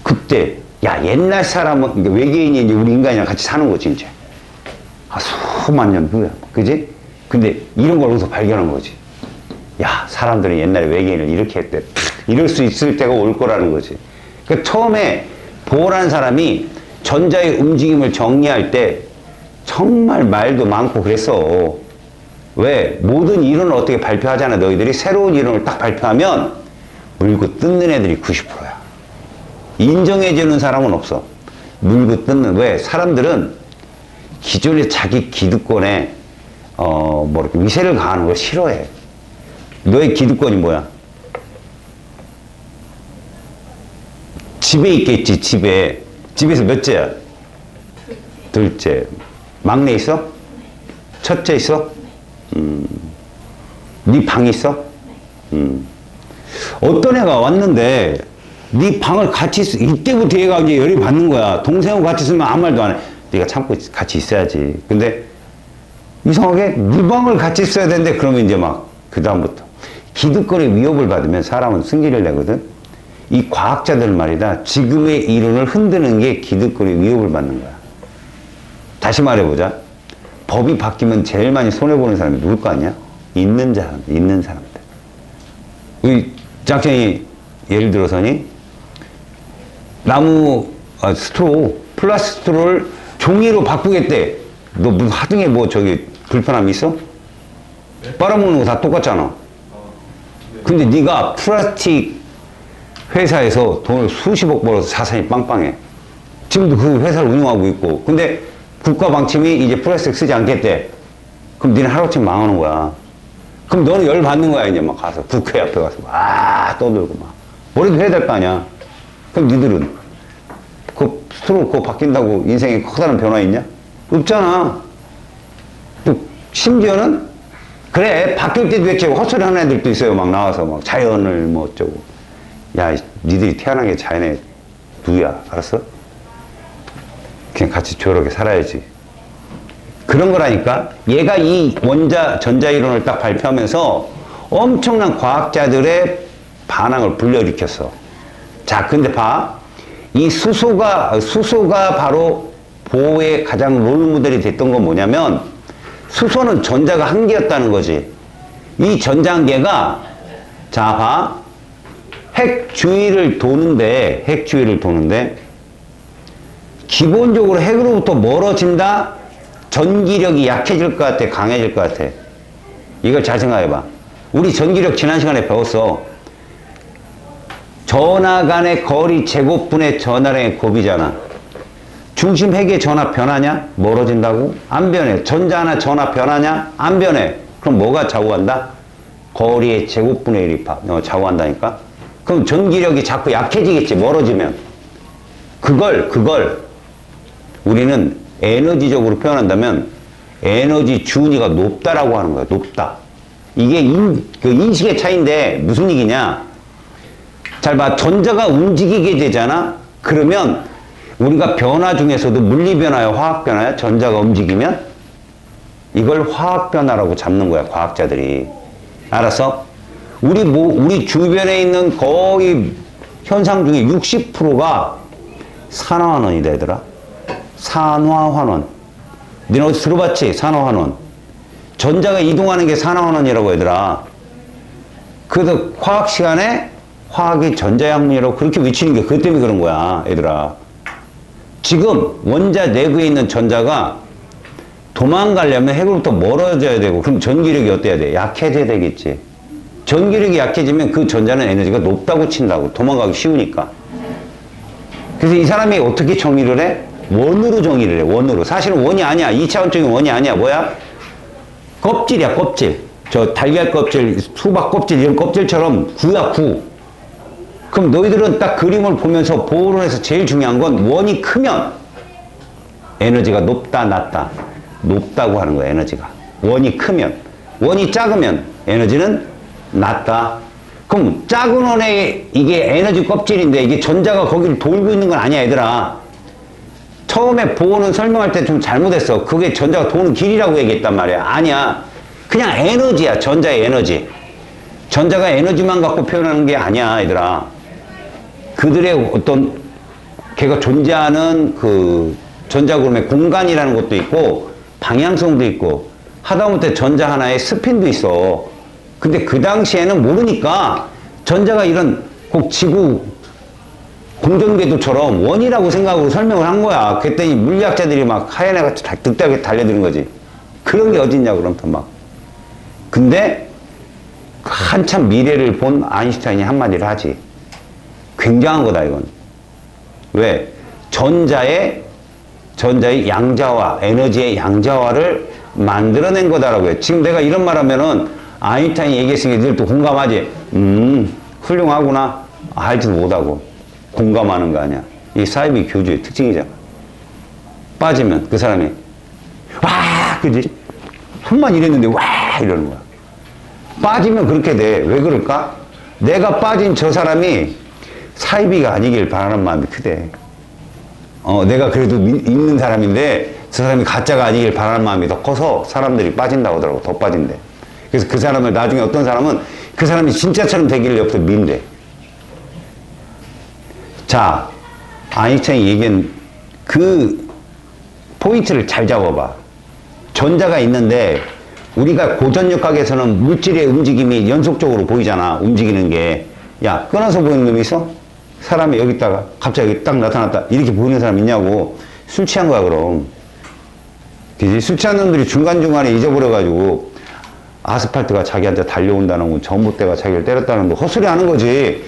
그때, 야, 옛날 사람은, 그러니까 외계인이 이제 우리 인간이랑 같이 사는 거지, 이제. 수만 년 후야. 그지? 근데 이런 걸 어디서 발견한 거지. 야, 사람들은 옛날에 외계인을 이렇게 했대. 이럴 수 있을 때가 올 거라는 거지. 그러니까 처음에 보라는 사람이 전자의 움직임을 정리할 때 정말 말도 많고 그랬어. 왜? 모든 이론을 어떻게 발표하잖아. 너희들이 새로운 이론을 딱 발표하면 물고 뜯는 애들이 90%야. 인정해주는 사람은 없어. 물고 뜯는. 왜? 사람들은 기존의 자기 기득권에 이렇게 위세를 가하는 걸 싫어해. 너의 기득권이 뭐야? 집에 있겠지, 집에. 집에서 몇째야? 둘째. 막내 있어? 첫째 있어? 네 방 있어? 어떤 애가 왔는데 네 방을 같이 이때부터 얘가 이제 열이 받는 거야. 동생하고 같이 있으면 아무 말도 안 해. 네가 참고 같이 있어야지. 근데 이상하게 네 방을 같이 있어야 되는데 그러면 이제 막 그 다음부터 기득권의 위협을 받으면 사람은 승질을 내거든. 이 과학자들 말이다. 지금의 이론을 흔드는 게 기득권의 위협을 받는 거야. 다시 말해보자. 법이 바뀌면 제일 많이 손해보는 사람이 누굴 거 아니야? 있는 사람들. 짝퉁이 예를 들어서니 나무 스트로 플라스틱 스트로를 종이로 바꾸겠대. 너 무슨 하등에 뭐 저기 불편함이 있어? 빨아먹는 거 다 똑같잖아. 근데 네가 플라스틱 회사에서 돈을 수십억 벌어서 자산이 빵빵해. 지금도 그 회사를 운영하고 있고. 근데 국가 방침이 이제 플라스틱 쓰지 않겠대. 그럼 니네 하루아침 망하는 거야. 그럼 너는 열 받는 거야. 이제 막 가서 국회 앞에 가서 떠들고 막 뭐라도 해야 될 거 아니야. 그럼 니들은 그 스스로 그거 바뀐다고 인생에 커다란 변화 있냐? 없잖아. 또 심지어는 그래 바뀔 때도 있지 헛소리 하는 애들도 있어요. 막 나와서 막 자연을 뭐 어쩌고. 야 니들이 태어난 게 자연의 누야 알았어? 그냥 같이 조용하게 살아야지. 그런 거라니까. 얘가 이 전자이론을 딱 발표하면서 엄청난 과학자들의 반항을 불러일으켰어. 자, 근데 봐. 이 수소가 바로 보호의 가장 롤모델이 됐던 건 뭐냐면, 수소는 전자가 한 개였다는 거지. 이 전자 한 개가, 자, 봐. 핵 주위를 도는데, 기본적으로 핵으로부터 멀어진다? 전기력이 약해질 것 같아? 강해질 것 같아? 이걸 잘 생각해봐. 우리 전기력 지난 시간에 배웠어. 전하 간의 거리 제곱분의 전하량의 곱이잖아. 중심 핵의 전하 변하냐? 멀어진다고? 안 변해. 전자 하나 전하 변하냐? 안 변해. 그럼 뭐가 좌우한다? 거리의 제곱분의 1입하. 좌우한다니까? 그럼 전기력이 자꾸 약해지겠지, 멀어지면. 그걸 우리는 에너지적으로 표현한다면 에너지 준위가 높다라고 하는 거야. 높다. 이게 그 인식의 차이인데 무슨 얘기냐? 잘 봐. 전자가 움직이게 되잖아? 그러면 우리가 변화 중에서도 물리 변화야, 화학 변화야? 전자가 움직이면? 이걸 화학 변화라고 잡는 거야, 과학자들이. 알았어? 우리 주변에 있는 거의 현상 중에 60%가 산화환원이다, 얘들아. 산화환원. 니네 어디 들어봤지? 산화환원. 전자가 이동하는 게 산화환원이라고 얘들아. 그래서 화학 시간에 화학이 전자학문이라고 그렇게 외치는 게 그것 때문에 그런 거야, 얘들아. 지금 원자 내부에 있는 전자가 도망가려면 핵으로부터 멀어져야 되고, 그럼 전기력이 어때야 돼? 약해져야 되겠지. 전기력이 약해지면 그 전자는 에너지가 높다고 친다고. 도망가기 쉬우니까. 그래서 이 사람이 어떻게 정의를 해? 원으로 정의를 해, 원으로. 사실은 원이 아니야. 2차원적인 원이 아니야. 뭐야? 껍질이야, 껍질. 저 달걀 껍질, 수박 껍질, 이런 껍질처럼 구야, 구. 그럼 너희들은 딱 그림을 보면서 보론에서 제일 중요한 건 원이 크면 에너지가 높다, 낮다. 높다고 하는 거야, 에너지가. 원이 크면. 원이 작으면 에너지는 낮다. 그럼 작은 원에 이게 에너지 껍질인데 이게 전자가 거기를 돌고 있는 건 아니야, 얘들아. 처음에 보호는 설명할 때 좀 잘못했어. 그게 전자가 도는 길이라고 얘기했단 말이야. 아니야. 그냥 에너지야. 전자의 에너지. 전자가 에너지만 갖고 표현하는 게 아니야, 얘들아. 그들의 어떤 걔가 존재하는 그 전자그룹의 공간이라는 것도 있고 방향성도 있고 하다못해 전자 하나에 스핀도 있어. 근데 그 당시에는 모르니까 전자가 이런 꼭 지구 공전궤도처럼 원이라고 생각으로 설명을 한 거야. 그랬더니 물리학자들이 막 하얀 애같이 득달하게 달려드는 거지. 그런 게 어딨냐, 그럼 또 막. 근데 한참 미래를 본 아인슈타인이 한마디를 하지. 굉장한 거다, 이건. 왜? 전자의 양자화, 에너지의 양자화를 만들어낸 거다라고 해. 지금 내가 이런 말 하면은 아인슈타인이 얘기했으니까 니들도 공감하지? 훌륭하구나. 알지도 못하고. 공감하는 거 아니야. 이게 사이비 교주의 특징이잖아. 빠지면 그 사람이 와! 그지? 손만 이랬는데 와! 이러는 거야. 빠지면 그렇게 돼. 왜 그럴까? 내가 빠진 저 사람이 사이비가 아니길 바라는 마음이 크대. 내가 그래도 있는 사람인데 저 사람이 가짜가 아니길 바라는 마음이 더 커서 사람들이 빠진다고 하더라고. 더 빠진대. 그래서 그 사람을 나중에 어떤 사람은 그 사람이 진짜처럼 되기를 옆에서 민대. 자, 아인슈타인이 얘기한 그 포인트를 잘 잡아봐. 전자가 있는데 우리가 고전력학에서는 물질의 움직임이 연속적으로 보이잖아. 움직이는 게. 야, 끊어서 보이는 놈이 있어? 사람이 여기 있다가 갑자기 여기 딱 나타났다. 이렇게 보이는 사람 있냐고. 술 취한 거야, 그럼. 그지? 술 취한 놈들이 중간중간에 잊어버려가지고 아스팔트가 자기한테 달려온다는 건 전봇대가 자기를 때렸다는 거 헛소리 하는 거지.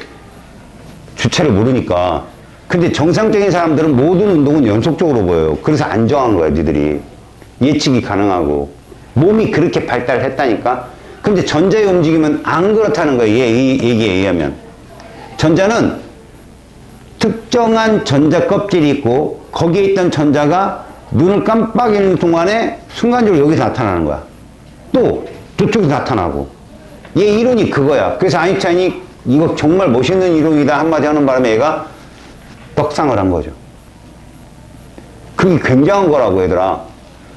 주체를 모르니까. 근데 정상적인 사람들은 모든 운동은 연속적으로 보여요. 그래서 안 정한 거야, 니들이. 예측이 가능하고. 몸이 그렇게 발달했다니까? 근데 전자의 움직임은 안 그렇다는 거야, 이 얘기에 의하면. 전자는 특정한 전자 껍질이 있고, 거기에 있던 전자가 눈을 깜빡이는 동안에 순간적으로 여기서 나타나는 거야. 또, 저쪽에서 나타나고. 얘 이론이 그거야. 그래서 아인슈타인이 이거 정말 멋있는 이론이다 한마디 하는 바람에 얘가 떡상을 한 거죠. 그게 굉장한 거라고, 얘들아.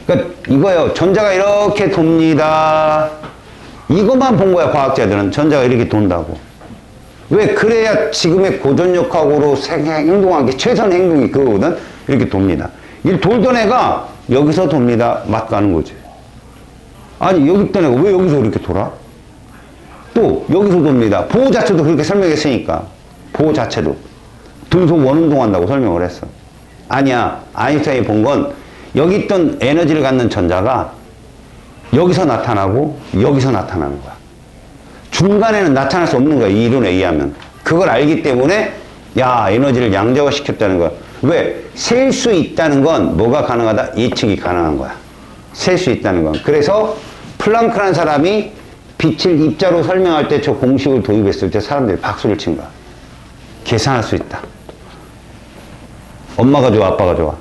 그러니까 이거예요. 전자가 이렇게 돕니다. 이것만 본 거야, 과학자들은. 전자가 이렇게 돈다고. 왜? 그래야 지금의 고전역학으로 행동한 게 최선의 행동이 그거거든? 이렇게 돕니다. 이 돌던 애가 여기서 돕니다. 맞가는 거지. 아니, 여기 있던 애가 왜 여기서 이렇게 돌아? 또, 여기서 돕니다. 보호 자체도 그렇게 설명했으니까. 보호 자체도. 등속 원운동한다고 설명을 했어. 아니야. 아인슈타인이 본 건 여기 있던 에너지를 갖는 전자가 여기서 나타나고 여기서 나타나는 거야. 중간에는 나타날 수 없는 거야. 이 이론에 의하면. 그걸 알기 때문에 야, 에너지를 양자화 시켰다는 거야. 왜? 셀 수 있다는 건 뭐가 가능하다? 예측이 가능한 거야. 셀 수 있다는 건. 그래서 플랑크라는 사람이 빛을 입자로 설명할 때 저 공식을 도입했을 때 사람들이 박수를 친 거야. 계산할 수 있다. 엄마가 좋아, 아빠가 좋아?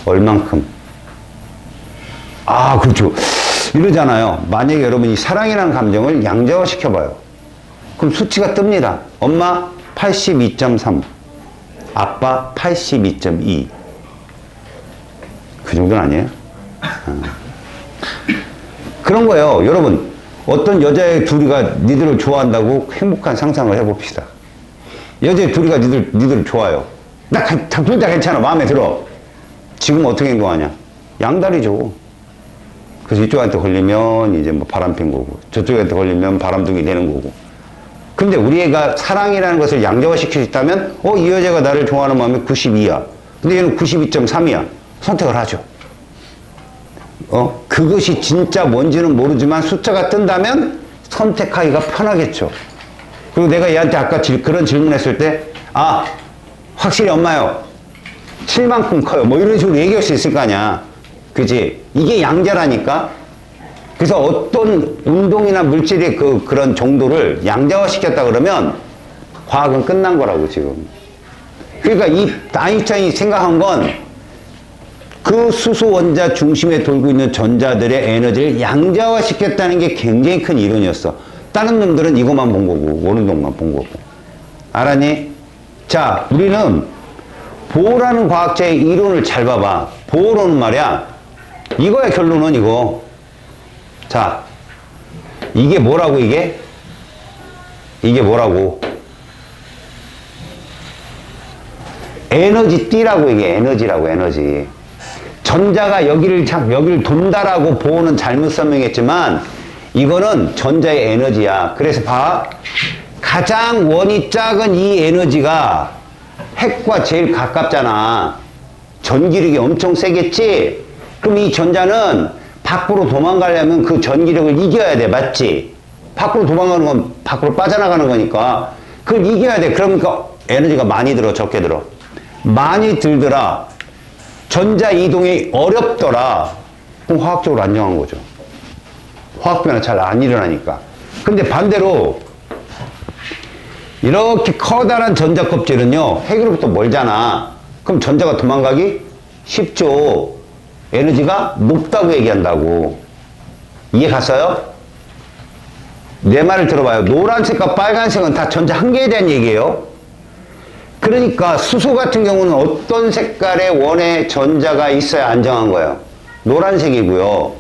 얼만큼? 아, 그렇죠. 이러잖아요. 만약에 여러분이 사랑이라는 감정을 양자화 시켜봐요. 그럼 수치가 뜹니다. 엄마 82.3, 아빠 82.2. 그 정도는 아니에요? 그런 거예요. 여러분, 어떤 여자의 둘이가 니들을 좋아한다고 행복한 상상을 해봅시다. 여자의 둘이가 니들을 좋아요. 둘 다 괜찮아. 마음에 들어. 지금 어떻게 행동하냐? 양다리죠. 그래서 이쪽한테 걸리면 이제 뭐 바람핀 거고, 저쪽한테 걸리면 바람둥이 되는 거고. 근데 우리 애가 사랑이라는 것을 양자화 시킬 수 있다면, 이 여자가 나를 좋아하는 마음이 92야. 근데 얘는 92.3이야. 선택을 하죠. 그것이 진짜 뭔지는 모르지만 숫자가 뜬다면 선택하기가 편하겠죠. 그리고 내가 얘한테 아까 그런 질문했을 때, 아, 확실히 엄마요. 7만큼 커요. 뭐 이런 식으로 얘기할 수 있을 거 아니야. 그지? 이게 양자라니까? 그래서 어떤 운동이나 물질의 그런 정도를 양자화 시켰다 그러면 과학은 끝난 거라고, 지금. 그러니까 이 아인슈타인이 생각한 건 그 수소 원자 중심에 돌고 있는 전자들의 에너지를 양자화 시켰다는 게 굉장히 큰 이론이었어. 다른 놈들은 이것만 본 거고, 원운동만 본 거고. 알았니? 자, 우리는 보어라는 과학자의 이론을 잘 봐봐. 보어로는 말이야. 이거야, 결론은 이거. 자, 이게 뭐라고, 이게? 이게 뭐라고? 에너지 띠라고, 이게 에너지라고, 에너지. 전자가 여기를 돈다라고 보어는 잘못 설명했지만, 이거는 전자의 에너지야. 그래서 봐. 가장 원이 작은 이 에너지가 핵과 제일 가깝잖아. 전기력이 엄청 세겠지? 그럼 이 전자는 밖으로 도망가려면 그 전기력을 이겨야 돼. 맞지? 밖으로 도망가는 건 밖으로 빠져나가는 거니까. 그걸 이겨야 돼. 그러니까 에너지가 많이 들어, 적게 들어? 많이 들더라. 전자 이동이 어렵더라. 그럼 화학적으로 안정한 거죠. 화학 변화 잘 안 일어나니까. 근데 반대로 이렇게 커다란 전자 껍질은요, 핵으로부터 멀잖아. 그럼 전자가 도망가기 쉽죠. 에너지가 높다고 얘기한다고. 이해 갔어요? 내 말을 들어봐요. 노란색과 빨간색은 다 전자 한 개에 대한 얘기예요. 그러니까 수소 같은 경우는 어떤 색깔의 원의 전자가 있어야 안정한 거예요? 노란색이고요.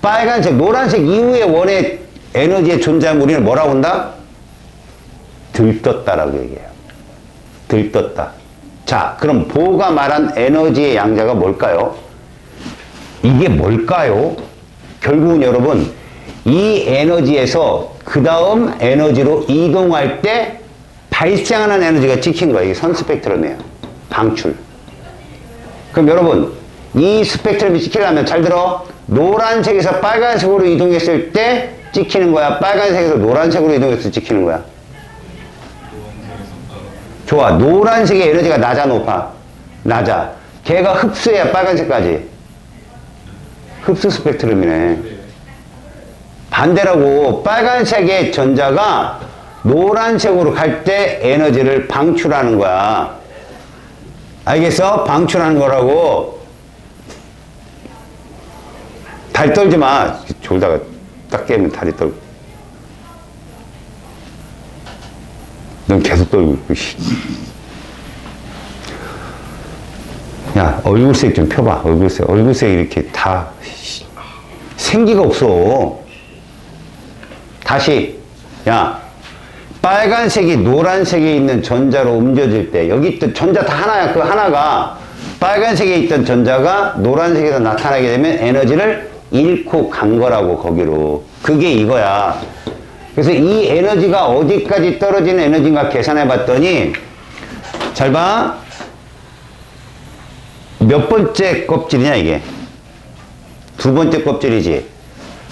빨간색, 노란색 이후의 원의 에너지의 존재함을 우리는 뭐라고 한다? 들떴다라고 얘기해요. 들떴다. 자, 그럼 보가 말한 에너지의 양자가 뭘까요? 이게 뭘까요? 결국은 여러분, 이 에너지에서 그 다음 에너지로 이동할 때 발생하는 에너지가 찍힌 거예요. 이게 선 스펙트럼이에요. 방출. 그럼 여러분, 이 스펙트럼이 찍히려면 잘 들어. 노란색에서 빨간색으로 이동했을 때 찍히는 거야? 빨간색에서 노란색으로 이동했을 때 찍히는 거야? 좋아. 노란색의 에너지가 낮아, 높아? 낮아. 걔가 흡수해야 빨간색까지. 흡수 스펙트럼이네. 반대라고 빨간색의 전자가 노란색으로 갈 때 에너지를 방출하는 거야. 알겠어? 방출하는 거라고. 다리 떨지 마. 졸다가 딱 깨면 다리 떨고. 넌 계속 떨고 있고. 야, 얼굴색 좀 펴봐. 얼굴색. 얼굴색 이렇게 다 생기가 없어. 다시. 야, 빨간색이 노란색에 있는 전자로 옮겨질 때, 여기 있던 전자 다 하나야. 그 하나가 빨간색에 있던 전자가 노란색에서 나타나게 되면 에너지를 잃고 간 거라고, 거기로. 그게 이거야. 그래서 이 에너지가 어디까지 떨어지는 에너지인가 계산해 봤더니, 잘 봐. 몇 번째 껍질이냐, 이게? 두 번째 껍질이지.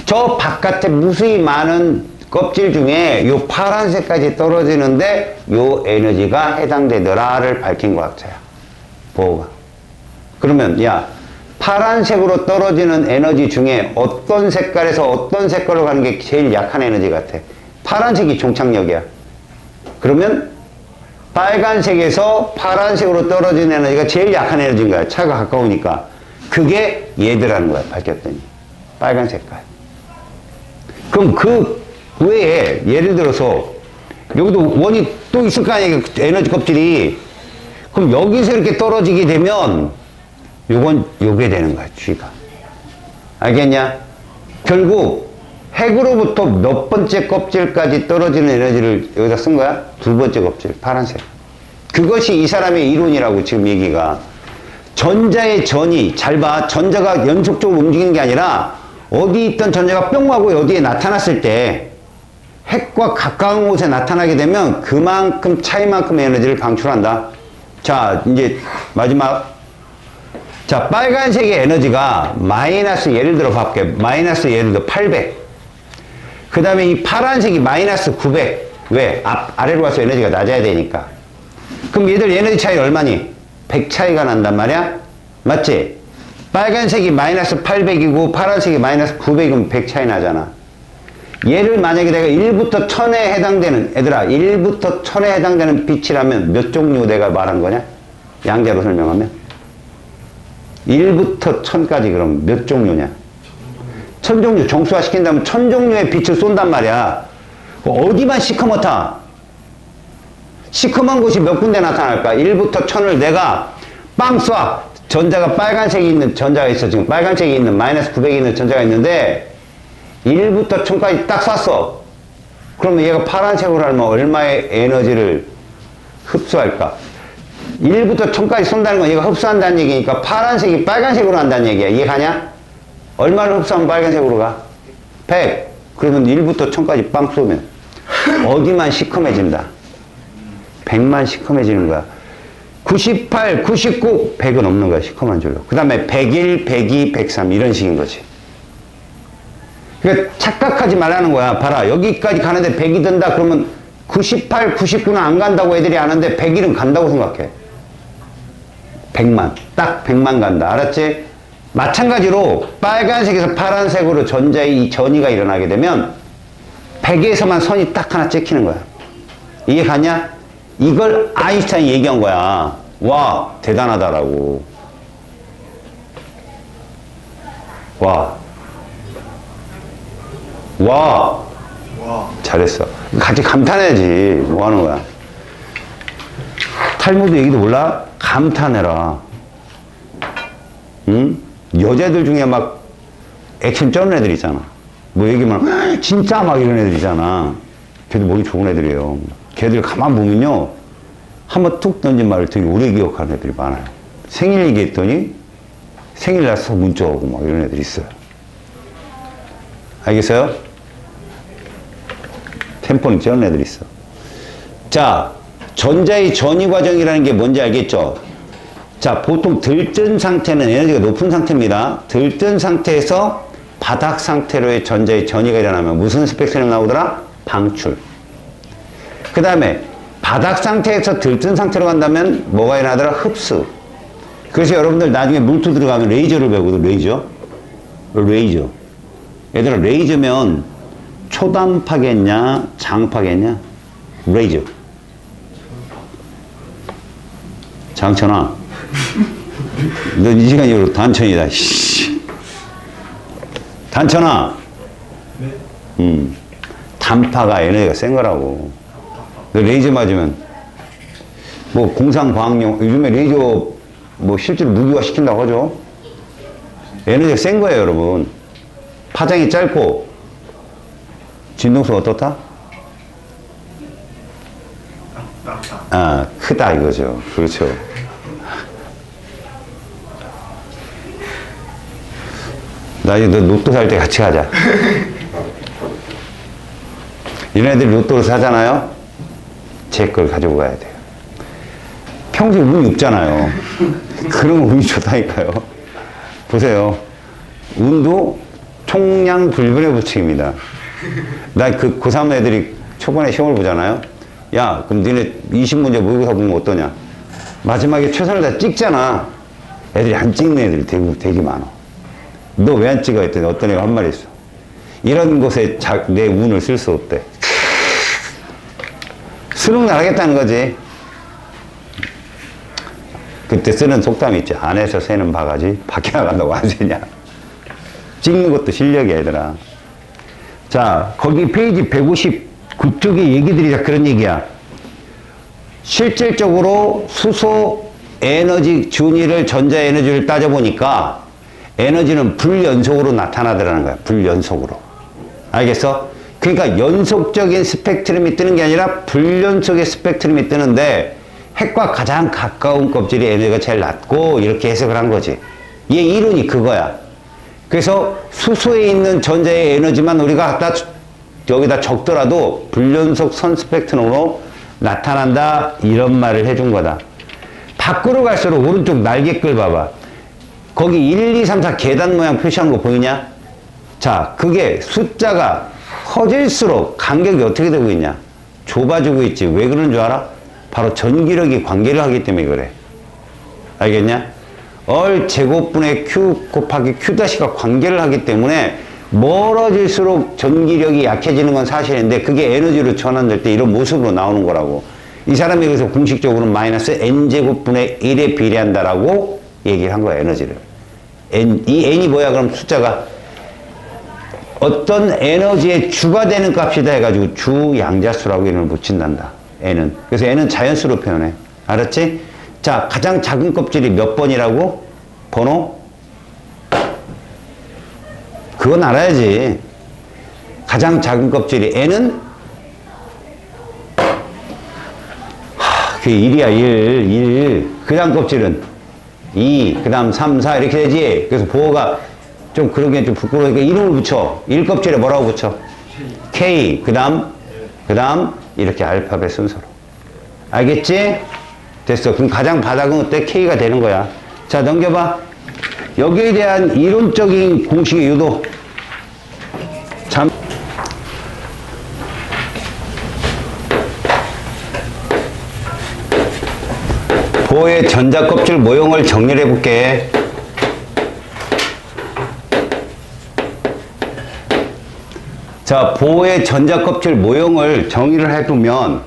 저 바깥에 무수히 많은 껍질 중에 요 파란색까지 떨어지는데 요 에너지가 해당되더라를 밝힌 과학자야. 뭐가? 그러면 야, 파란색으로 떨어지는 에너지 중에 어떤 색깔에서 어떤 색깔로 가는 게 제일 약한 에너지 같아? 파란색이 종착역이야. 그러면 빨간색에서 파란색으로 떨어지는 에너지가 제일 약한 에너지인 거야. 차가 가까우니까. 그게 얘들하는 거야. 밝혔더니. 빨간 색깔. 그럼 그 외에 예를 들어서 여기도 원이 또 있을 거 아니에요. 에너지 껍질이. 그럼 여기서 이렇게 떨어지게 되면 요건 요게 되는 거야. G가. 알겠냐? 결국 핵으로부터 몇 번째 껍질까지 떨어지는 에너지를 여기다 쓴 거야? 두 번째 껍질, 파란색. 그것이 이 사람의 이론이라고 지금 얘기가. 전자의 전이, 잘 봐. 전자가 연속적으로 움직이는 게 아니라 어디 있던 전자가 뿅 하고 어디에 나타났을 때 핵과 가까운 곳에 나타나게 되면 그만큼 차이만큼의 에너지를 방출한다. 자, 이제 마지막. 자, 빨간색의 에너지가 마이너스, 예를 들어 볼게. 마이너스 예를 들어 800. 그 다음에 이 파란색이 마이너스 900. 왜? 아래로 가서 에너지가 낮아야 되니까. 그럼 얘들 에너지 차이 얼마니? 100 차이가 난단 말이야? 맞지? 빨간색이 마이너스 800이고 파란색이 마이너스 900이면 100 차이 나잖아. 얘를 만약에 내가 1부터 1000에 해당되는, 얘들아, 1부터 1000에 해당되는 빛이라면 몇 종류 내가 말한 거냐? 양자로 설명하면? 1부터 1000까지 그럼 몇 종류냐? 1000종류, 정수화 시킨다면 1000종류의 빛을 쏜단 말이야. 어디만 시커멓다? 시커먼 곳이 몇 군데 나타날까? 1부터 1000을 내가 빵 쏴! 전자가 빨간색이 있는 전자가 있어. 지금 빨간색이 있는 마이너스 900이 있는 전자가 있는데 1부터 1000까지 딱 쐈어. 그러면 얘가 파란색으로 하면 얼마의 에너지를 흡수할까? 1부터 1000까지 쏜다는 건 얘가 흡수한다는 얘기니까 파란색이 빨간색으로 한다는 얘기야. 이해가냐? 얼마를 흡수하면 빨간색으로 가? 100. 그러면 1부터 1000까지 빵 쏘면 어디만 시커매진다? 100만 시커매지는 거야. 98, 99, 100은 없는 거야. 시커먼 줄로. 그 다음에 101, 102, 103 이런 식인 거지. 그러니까 착각하지 말라는 거야. 봐라. 여기까지 가는데 100이 든다. 그러면 98, 99는 안 간다고 애들이 아는데 101은 간다고 생각해. 100만. 딱 100만 간다. 알았지? 마찬가지로 빨간색에서 파란색으로 전자의 이 전이가 일어나게 되면 100에서만 선이 딱 하나 찍히는 거야. 이해 가냐? 이걸 아인슈타인이 얘기한 거야. 와, 대단하다라고. 와. 잘했어. 같이 감탄해야지. 뭐 하는 거야? 탈무드 얘기도 몰라? 감탄해라. 응? 여자들 중에 막 액션 쩌는 애들 있잖아. 뭐 얘기만, 진짜 막 이런 애들 있잖아. 걔들 목이 좋은 애들이에요. 걔들 가만 보면요. 한번 툭 던진 말을 되게 오래 기억하는 애들이 많아요. 생일 얘기했더니 생일나서 문자 오고 막 이런 애들이 있어요. 알겠어요? 템포는 저런 애들 있어. 자, 전자의 전이 과정이라는 게 뭔지 알겠죠? 자, 보통 들뜬 상태는 에너지가 높은 상태입니다. 들뜬 상태에서 바닥 상태로의 전자의 전이가 일어나면 무슨 스펙트럼 나오더라? 방출. 그 다음에 바닥 상태에서 들뜬 상태로 간다면 뭐가 일어나더라? 흡수. 그래서 여러분들 나중에 물투 들어가면 레이저를 배우거든. 레이저. 얘들아, 레이저면 초단파겠냐 장파겠냐? 레이저. 장천아, 너 이 시간 이후로 단천이다. 단천아. 단파가 에너지가 센 거라고. 너 레이저 맞으면 뭐 공상과학용 요즘에 레이저 뭐 실제로 무기화 시킨다고 하죠. 에너지가 센 거예요, 여러분. 파장이 짧고 진동수가 어떻다? 아, 크다 이거죠. 그렇죠. 나중에 너 로또 살 때 같이 가자. 이런 애들이 로또를 사잖아요. 제 걸 가지고 가야 돼요. 평소에 운이 없잖아요. 그러면 운이 좋다니까요. 보세요. 운도 총량 불변의 법칙입니다. 나 그 고3 애들이 초반에 시험을 보잖아요. 야, 그럼 니네 20문제 모의고사 보면 어떠냐? 마지막에 최선을 다 찍잖아. 애들이 안 찍는 애들이 되게 많아. 너 왜 안 찍어? 했더니 어떤 애가 한 말이 있어. 이런 곳에 내 운을 쓸 수 없대. 수능 나가겠다는 거지. 그때 쓰는 속담이 있지. 안에서 새는 바가지, 밖에 나간다고 안 새냐. 찍는 것도 실력이야, 얘들아. 자, 거기 페이지 159쪽의 얘기들이 다 그런 얘기야. 실질적으로 수소 에너지 준위를 전자 에너지를 따져보니까 에너지는 불연속으로 나타나더라는 거야. 불연속으로. 알겠어? 그러니까 연속적인 스펙트럼이 뜨는 게 아니라 불연속의 스펙트럼이 뜨는데 핵과 가장 가까운 껍질이 에너지가 제일 낮고 이렇게 해석을 한 거지. 얘 이론이 그거야. 그래서 수소에 있는 전자의 에너지만 우리가 갖다 여기다 적더라도 불연속 선 스펙트럼으로 나타난다 이런 말을 해준 거다. 밖으로 갈수록 오른쪽 날개끌 봐봐. 거기 1, 2, 3, 4 계단 모양 표시한 거 보이냐? 자, 그게 숫자가 커질수록 간격이 어떻게 되고 있냐? 좁아지고 있지. 왜 그런 줄 알아? 바로 전기력이 관계를 하기 때문에 그래. 알겠냐? 얼 제곱분의 Q 곱하기 Q-가 관계를 하기 때문에 멀어질수록 전기력이 약해지는 건 사실인데 그게 에너지로 전환될 때 이런 모습으로 나오는 거라고. 이 사람이 그래서 공식적으로는 마이너스 n제곱분의 1에 비례한다라고 얘기를 한 거야, 에너지를. 이 n이 뭐야? 그럼 숫자가 어떤 에너지의 주가 되는 값이다 해가지고 주 양자수라고 이름을 붙인단다. n은. 그래서 n은 자연수로 표현해. 알았지? 자, 가장 작은 껍질이 몇 번이라고? 번호? 그건 알아야지. 가장 작은 껍질이 n은 그게 1이야, 1. 그 다음 껍질은 2, 그 다음 3, 4 이렇게 되지. 그래서 보호가 좀 그런 게 좀 부끄러우니까 이름을 붙여. 1껍질에 뭐라고 붙여? K. 그 다음 이렇게 알파벳 순서로. 알겠지? 됐어. 그럼 가장 바닥은 어때? K가 되는 거야. 자, 넘겨봐. 여기에 대한 이론적인 공식의 유도. 참. 보호의 전자껍질 모형을 정리를 해볼게. 자, 보호의 전자껍질 모형을 정의를 해보면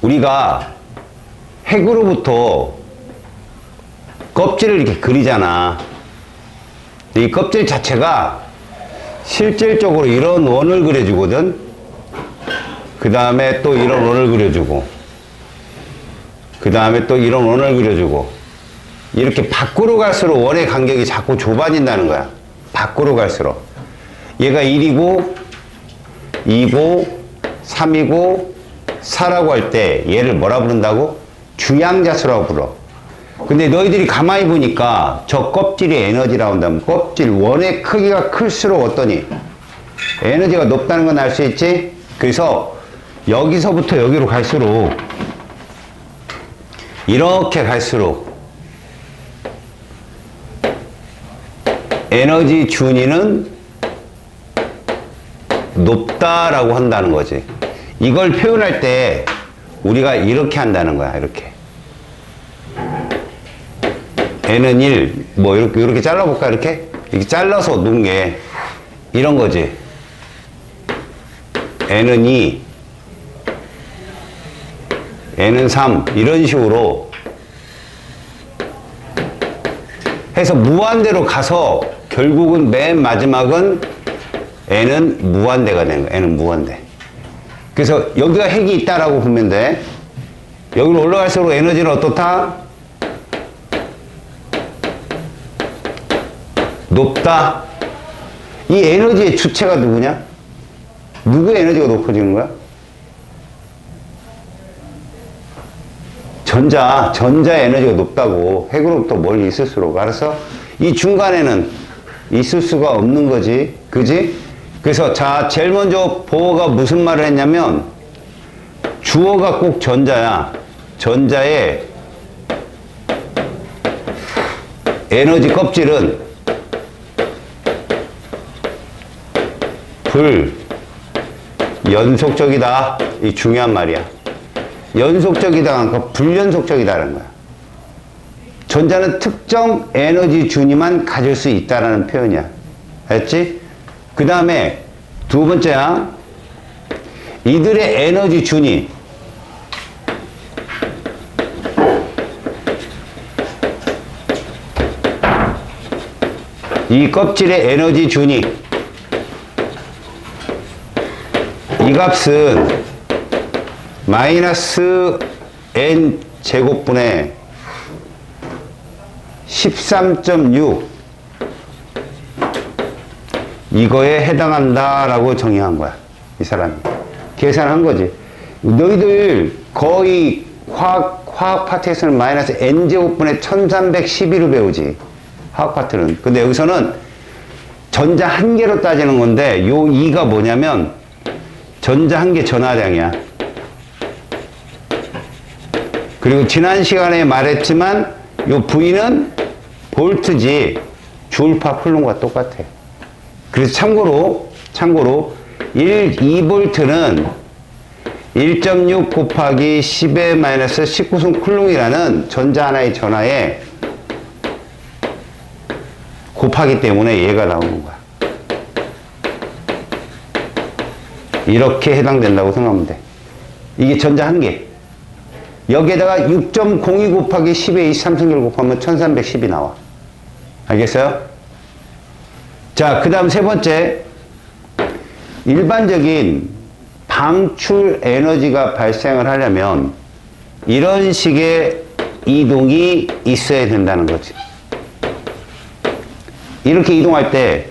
우리가 핵으로부터 껍질을 이렇게 그리잖아. 이 껍질 자체가 실질적으로 이런 원을 그려주거든. 그 다음에 또 이런 원을 그려주고 그 다음에 또 이런 원을 그려주고 이렇게 밖으로 갈수록 원의 간격이 자꾸 좁아진다는 거야. 밖으로 갈수록. 얘가 1이고 2고 3이고 4라고 할 때 얘를 뭐라 부른다고? 주양자수라고 불러. 근데 너희들이 가만히 보니까 저 껍질이 에너지라고 한다면 껍질 원의 크기가 클수록 어떠니? 에너지가 높다는 건 알 수 있지? 그래서 여기서부터 여기로 갈수록 이렇게 갈수록 에너지 준위는 높다라고 한다는 거지. 이걸 표현할 때 우리가 이렇게 한다는 거야. 이렇게 n은 1, 뭐 이렇게 잘라볼까? 이렇게 잘라서 놓은 게 이런 거지. n은 2, n은 3 이런 식으로 해서 무한대로 가서 결국은 맨 마지막은 n은 무한대가 되는 거야. n은 무한대. 그래서 여기가 핵이 있다라고 보면 돼. 여기로 올라갈수록 에너지는 어떻다? 높다. 이 에너지의 주체가 누구냐? 누구의 에너지가 높아지는 거야? 전자 에너지가 높다고. 핵으로부터 멀리 있을수록. 알았어? 이 중간에는 있을 수가 없는 거지. 그지? 그래서 자, 제일 먼저 보어가 무슨 말을 했냐면 주어가 꼭 전자야. 전자의 에너지 껍질은 불연속적이다. 이 중요한 말이야. 연속적이다 하니까 불연속적이다라는 거야. 전자는 특정 에너지 준위만 가질 수 있다라는 표현이야. 알았지? 그 다음에 두 번째야. 이들의 에너지 준위. 이 껍질의 에너지 준위. 이 값은 마이너스 n 제곱분의 13.6 이거에 해당한다라고 정의한 거야. 이 사람이 계산한 거지. 너희들 거의 화학 파트에서는 마이너스 n 제곱분의 1312로 배우지. 화학 파트는. 근데 여기서는 전자 한 개로 따지는 건데 요 2가 뭐냐면 전자 한 개 전하량이야. 그리고 지난 시간에 말했지만 요 V는 볼트지 줄파 쿨럼과 똑같아. 그래서 참고로 2볼트는 1.6 곱하기 10의 마이너스 19승 쿨럼이라는 전자 하나의 전하에 곱하기 때문에 얘가 나오는 거야. 이렇게 해당된다고 생각하면 돼. 이게 전자 한 개. 여기에다가 6.02 곱하기 10의 23승계를 곱하면 1310이 나와. 알겠어요? 자, 그 다음 세 번째. 일반적인 방출 에너지가 발생을 하려면 이런 식의 이동이 있어야 된다는 거지. 이렇게 이동할 때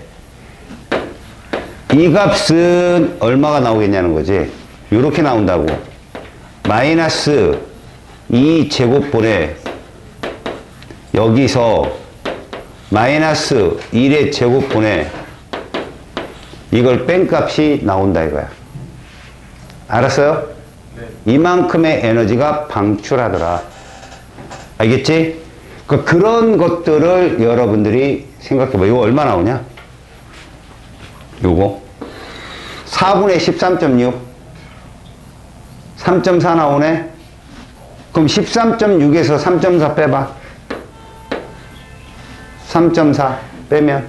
이 값은 얼마가 나오겠냐는 거지. 이렇게 나온다고. 마이너스 2제곱분의 여기서 마이너스 1의 제곱분의 이걸 뺀 값이 나온다 이거야. 알았어요? 네. 이만큼의 에너지가 방출하더라. 알겠지? 그런 것들을 여러분들이 생각해봐. 이거 얼마 나오냐? 요거 4분의 13.6 3.4 나오네. 그럼 13.6에서 3.4 빼봐. 3.4 빼면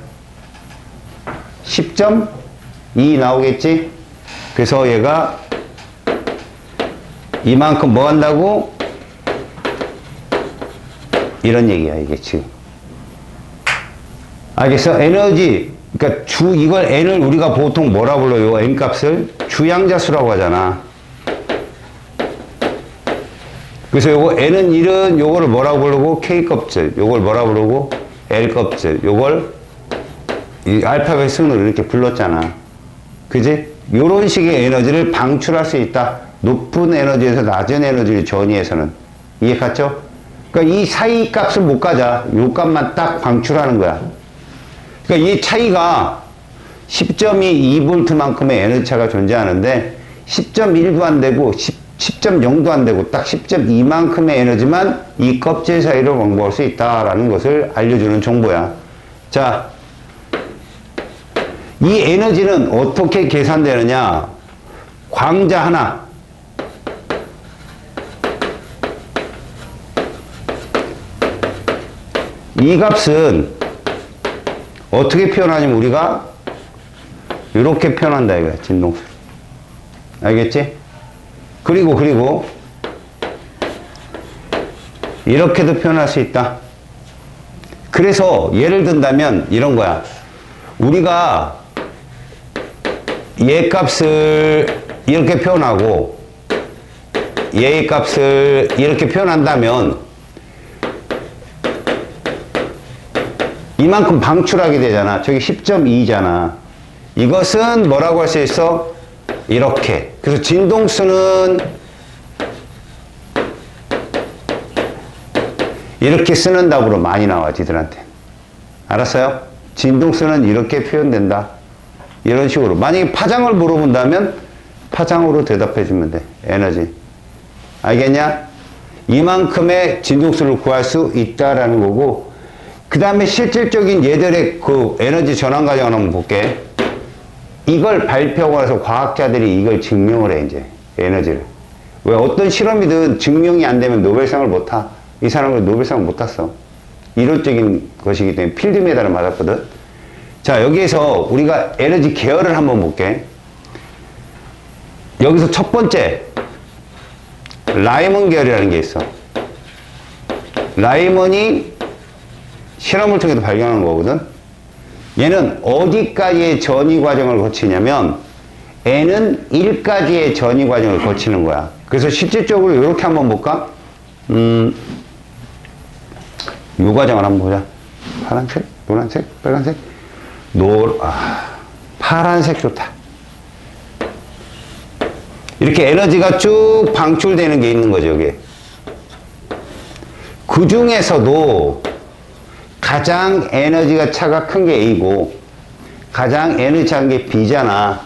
10.2 나오겠지? 그래서 얘가 이만큼 뭐 한다고? 이런 얘기야, 이게 지금. 알겠어? 에너지, 그러니까 이걸 n을 우리가 보통 뭐라 불러요? n 값을 주양자수라고 하잖아. 그래서 요거 n은 1은 요거를 뭐라고 부르고 k 껍질, 요걸 뭐라고 부르고 l 껍질, 요걸 이 알파벳 순으로 이렇게 불렀잖아. 그지? 요런 식의 에너지를 방출할 수 있다. 높은 에너지에서 낮은 에너지를 전이해서는. 이해 갔죠? 그러니까 이 사이 값을 못 가자. 요 값만 딱 방출하는 거야. 그러니까 이 차이가 10.2 2볼트만큼의 에너지 차가 존재하는데 10.1도 안 되고 10.0도 안 되고 딱 10.2만큼의 에너지만 이 껍질 사이로 왕복할 수 있다라는 것을 알려주는 정보야. 자, 이 에너지는 어떻게 계산되느냐? 광자 하나, 이 값은 어떻게 표현하냐면 우리가 이렇게 표현한다 이거야. 진동수. 알겠지? 그리고 이렇게도 표현할 수 있다. 그래서 예를 든다면 이런 거야. 우리가 얘 값을 이렇게 표현하고 얘 값을 이렇게 표현한다면 이만큼 방출하게 되잖아. 저기 10.2잖아. 이것은 뭐라고 할 수 있어? 이렇게. 그래서 진동수는 이렇게 쓰는 답으로 많이 나와, 지들한테. 알았어요? 진동수는 이렇게 표현된다. 이런 식으로. 만약에 파장을 물어본다면 파장으로 대답해 주면 돼. 에너지. 알겠냐? 이만큼의 진동수를 구할 수 있다라는 거고, 그 다음에 실질적인 얘들의 그 에너지 전환 과정을 한번 볼게. 이걸 발표하고 나서 과학자들이 이걸 증명을 해, 이제. 에너지를. 왜 어떤 실험이든 증명이 안 되면 노벨상을 못 타. 이 사람은 노벨상을 못 탔어. 이론적인 것이기 때문에 필드 메달을 맞았거든. 자, 여기에서 우리가 에너지 계열을 한번 볼게. 여기서 첫 번째, 라이먼 계열이라는 게 있어. 라이먼이 실험을 통해서 발견한 거거든. 얘는 어디까지의 전이 과정을 거치냐면 N은 1까지의 전이 과정을 거치는 거야. 그래서 실질적으로 이렇게 한번 볼까? 이 과정을 한번 보자. 파란색, 노란색, 빨간색, 파란색 좋다. 이렇게 에너지가 쭉 방출되는 게 있는 거죠, 여기. 그 중에서도 가장 에너지가 차가 큰 게 A고 가장 에너지 작은 게 B잖아.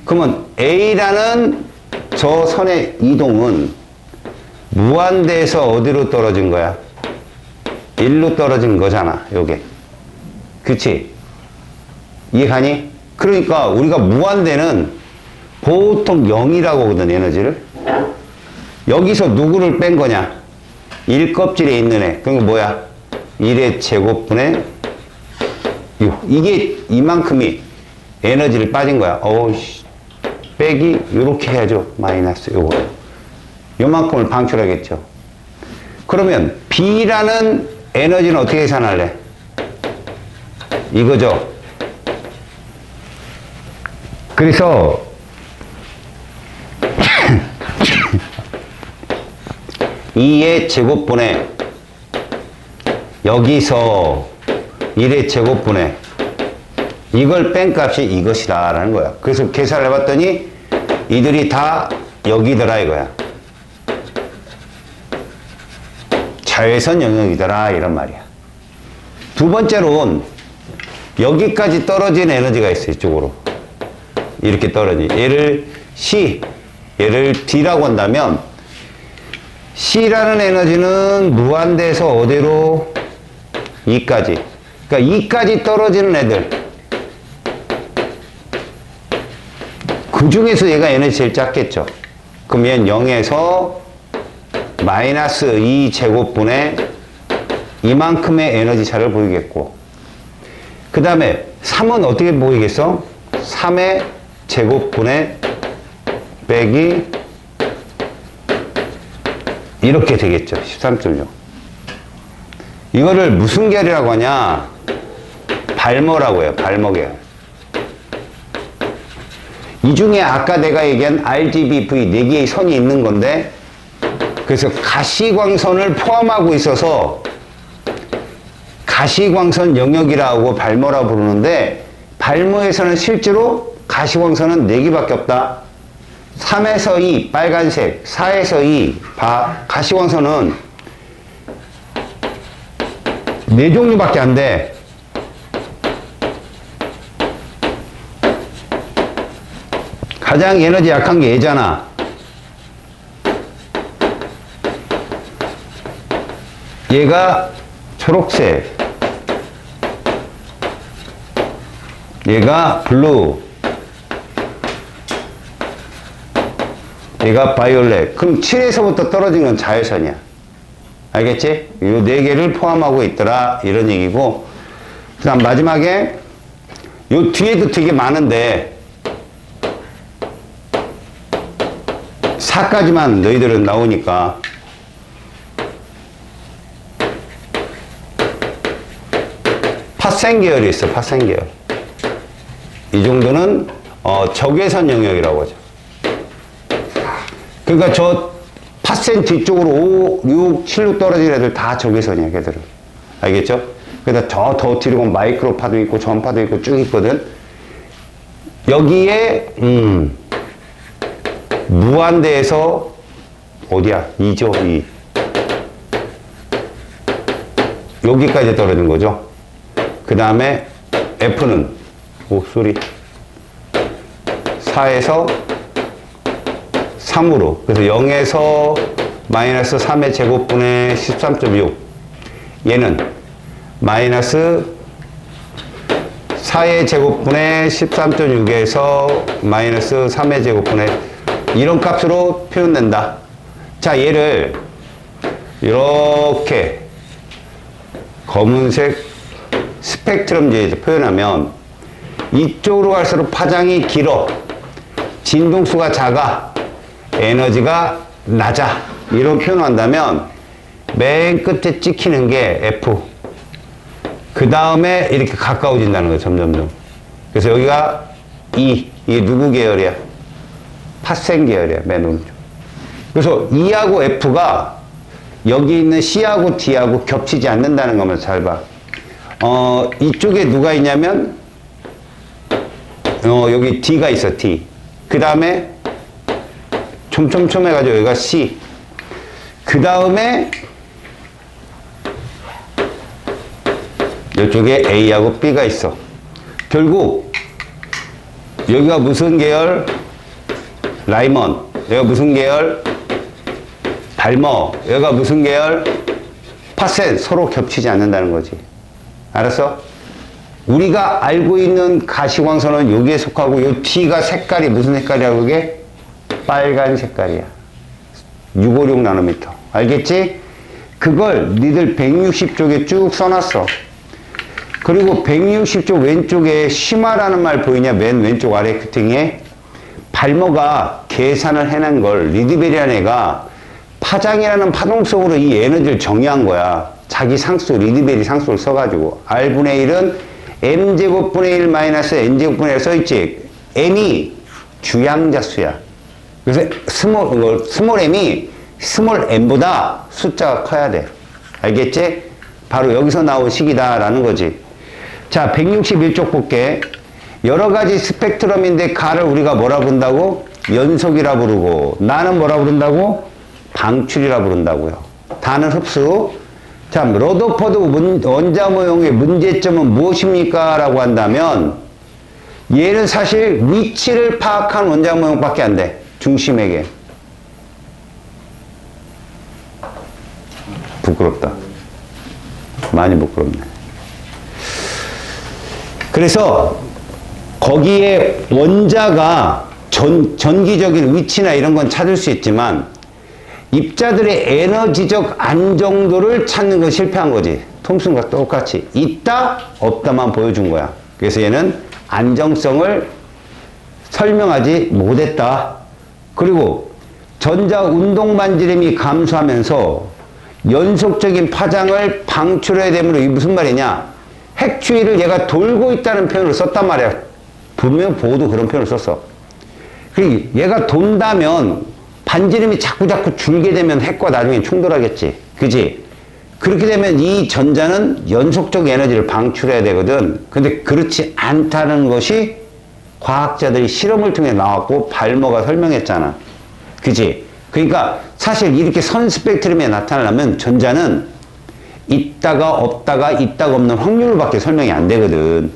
그러면 A라는 저 선의 이동은 무한대에서 어디로 떨어진 거야? 1로 떨어진 거잖아, 요게. 그치? 이해가니? 그러니까 우리가 무한대는 보통 0이라고 하거든, 에너지를. 여기서 누구를 뺀 거냐? 1 껍질에 있는 애. 그게 뭐야? 1의 제곱분의 6. 이게 이만큼이 에너지를 빠진 거야. 어우씨. 빼기, 요렇게 해야죠. 마이너스 요거. 요만큼을 방출하겠죠. 그러면 B라는 에너지는 어떻게 계산할래? 이거죠. 그래서 2의 제곱분의 여기서 1의 제곱분의 이걸 뺀 값이 이것이다 라는 거야. 그래서 계산을 해봤더니 이들이 다 여기더라 이거야. 자외선 영역이더라 이런 말이야. 두 번째로는 여기까지 떨어진 에너지가 있어. 이쪽으로 이렇게 떨어지. 얘를 C, 얘를 D라고 한다면 C라는 에너지는 무한대에서 어디로? 2까지. 그러니까 2까지 떨어지는 애들. 그 중에서 얘가 에너지 제일 작겠죠. 그럼 얘는 0에서 마이너스 2 제곱분의 이만큼의 에너지 차를 보이겠고, 그 다음에 3은 어떻게 보이겠어? 3의 제곱분의 빼기 이렇게 되겠죠. 13.6. 이거를 무슨 계열이라고 하냐? 발머라고 해요. 발머 계열. 이 중에 아까 내가 얘기한 RGB-V 4개의 선이 있는 건데, 그래서 가시광선을 포함하고 있어서 가시광선 영역이라고 발머라고 부르는데, 발머에서는 실제로 가시광선은 4개밖에 없다. 3에서 2 빨간색, 4에서 2 가시광선은 4종류밖에 안 돼. 가장 에너지 약한 게 얘잖아. 얘가 초록색, 얘가 블루, 얘가 바이올렛. 그럼 7에서부터 떨어진 건 자외선이야. 알겠지? 이 4개를 포함하고 있더라 이런 얘기고, 그 다음 마지막에 요 뒤에도 되게 많은데 4까지만 너희들은 나오니까 파생 계열이 있어. 파생 계열. 이 정도는 적외선 영역이라고 하죠. 그러니까 저 파생 뒤쪽으로 5, 6, 7로 떨어진 애들 다 적외선이야, 걔들은. 알겠죠? 그러다 저 더 뒤로 가면 마이크로파도 있고 전파도 있고 쭉 있거든. 여기에 무한대에서 어디야? 2죠, 2. 여기까지 떨어진 거죠. 그 다음에 F는 소리 4에서 3으로, 그래서 0에서 마이너스 3의 제곱분의 13.6. 얘는 마이너스 4의 제곱분의 13.6에서 마이너스 3의 제곱분의 이런 값으로 표현된다. 자, 얘를 이렇게 검은색 스펙트럼지에 표현하면 이쪽으로 갈수록 파장이 길어, 진동수가 작아, 에너지가 낮아, 이런 표현을 한다면 맨 끝에 찍히는 게 F, 그 다음에 이렇게 가까워진다는 거예요. 점점점. 그래서 여기가 E, 이게 누구 계열이야? 파생 계열이야. 맨 오른쪽. 그래서 E하고 F가 여기 있는 C하고 D하고 겹치지 않는다는 것만 잘 봐. 이쪽에 누가 있냐면 여기 D가 있어. D. 그 다음에 촘촘촘 해가지고 여기가 C. 그 다음에 이쪽에 A하고 B가 있어. 결국 여기가 무슨 계열? 라이먼. 여기가 무슨 계열? 발머. 여기가 무슨 계열? 파센. 서로 겹치지 않는다는 거지. 알았어? 우리가 알고 있는 가시광선은 여기에 속하고, 요 T가 색깔이 무슨 색깔이야? 그게 빨간 색깔이야. 656 나노미터. 알겠지? 그걸 니들 160쪽에 쭉 써놨어. 그리고 160쪽 왼쪽에 심화라는 말 보이냐? 맨 왼쪽 아래 끝팅에 발머가 계산을 해낸 걸, 리드베리라는 애가 파장이라는 파동성으로 이 에너지를 정의한 거야. 자기 상수, 리드베리 상수를 써가지고 R분의 1은 M제곱분의 1 마이너스 N제곱분의 1 써있지. M이 주양자수야. 그래서 스몰 M이 스몰 M보다 숫자가 커야 돼. 알겠지? 바로 여기서 나온 식이다라는 거지. 자, 161쪽 볼게. 여러 가지 스펙트럼인데 가를 우리가 뭐라 부른다고? 연속이라 부르고, 나는 뭐라 부른다고? 방출이라 부른다고요. 다는 흡수. 자, 러더퍼드 원자 모형의 문제점은 무엇입니까? 라고 한다면 얘는 사실 위치를 파악한 원자 모형밖에 안 돼. 중심에게. 부끄럽다. 많이 부끄럽네. 그래서 거기에 원자가 전기적인 위치나 이런 건 찾을 수 있지만 입자들의 에너지적 안정도를 찾는 건 실패한 거지. 톰슨과 똑같이 있다 없다만 보여준 거야. 그래서 얘는 안정성을 설명하지 못했다. 그리고 전자 운동 반지름이 감소하면서 연속적인 파장을 방출해야 되므로 이게 무슨 말이냐? 핵추위를 얘가 돌고 있다는 표현을 썼단 말이야. 분명 보호도 그런 표현을 썼어. 그리고 얘가 돈다면 반지름이 자꾸 줄게 되면 핵과 나중에 충돌하겠지. 그지? 그렇게 되면 이 전자는 연속적 에너지를 방출해야 되거든. 근데 그렇지 않다는 것이 과학자들이 실험을 통해 나왔고 발머가 설명했잖아. 그지? 그러니까 사실 이렇게 선 스펙트럼에 나타나려면 전자는 있다가 없다가 있다가 없는 확률밖에 설명이 안 되거든.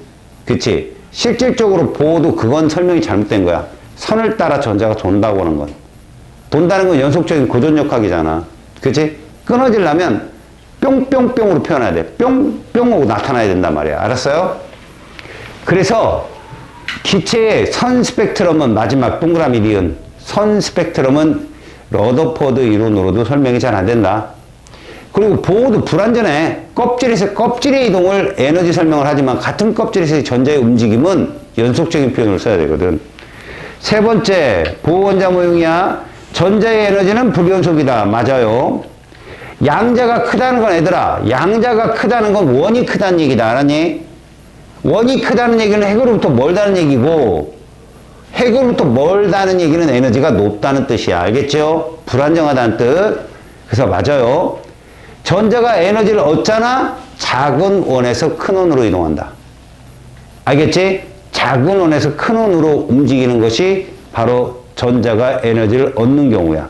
그치? 실질적으로 보호도 그건 설명이 잘못된 거야. 선을 따라 전자가 돈다고 하는 건. 돈다는 건 연속적인 고전역학이잖아. 그치? 끊어지려면 뿅뿅뿅으로 표현해야 돼. 뿅뿅 하고 나타나야 된단 말이야. 알았어요? 그래서 기체의 선 스펙트럼은 마지막 동그라미 니은 선 스펙트럼은 러더포드 이론으로도 설명이 잘 안 된다. 그리고 보호도 불완전해. 껍질에서 껍질의 이동을 에너지 설명을 하지만 같은 껍질에서의 전자의 움직임은 연속적인 표현을 써야 되거든. 세 번째, 보호 원자 모형이야. 전자의 에너지는 불연속이다. 맞아요. 양자가 크다는 건 얘들아, 양자가 크다는 건 원이 크다는 얘기다. 알았니? 원이 크다는 얘기는 핵으로부터 멀다는 얘기고, 핵으로부터 멀다는 얘기는 에너지가 높다는 뜻이야. 알겠죠? 불안정하다는 뜻. 그래서 맞아요. 전자가 에너지를 얻잖아? 작은 원에서 큰 원으로 이동한다. 알겠지? 작은 원에서 큰 원으로 움직이는 것이 바로 전자가 에너지를 얻는 경우야.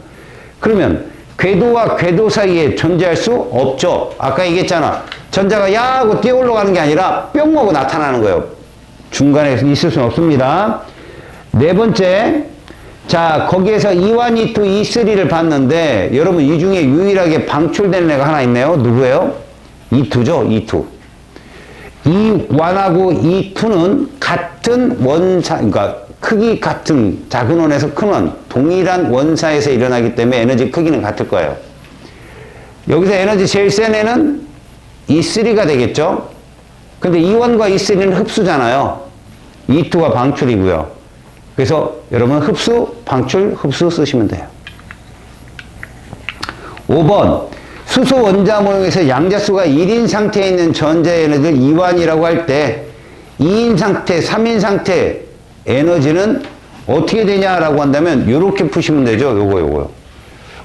그러면 궤도와 궤도 사이에 존재할 수 없죠. 아까 얘기했잖아. 전자가 야 하고 뛰어 올라가는 게 아니라 뿅 하고 나타나는 거예요. 중간에 있을 수는 없습니다. 네 번째, 자 거기에서 E1, E2, E3를 봤는데 여러분 이 중에 유일하게 방출되는 애가 하나 있네요. 누구예요? E2죠. E2. E1하고 E2는 같은 원사, 그러니까 크기 같은 작은 원에서 큰 원, 동일한 원사에서 일어나기 때문에 에너지 크기는 같을 거예요. 여기서 에너지 제일 센 애는 E3가 되겠죠? 근데 E1과 E3는 흡수잖아요. E2가 방출이고요. 그래서 여러분 흡수, 방출, 흡수 쓰시면 돼요. 5번 수소 원자 모형에서 양자수가 1인 상태에 있는 전자의 에너지를 이완이라고 할 때 2인 상태, 3인 상태 에너지는 어떻게 되냐라고 한다면 이렇게 푸시면 되죠. 요거요.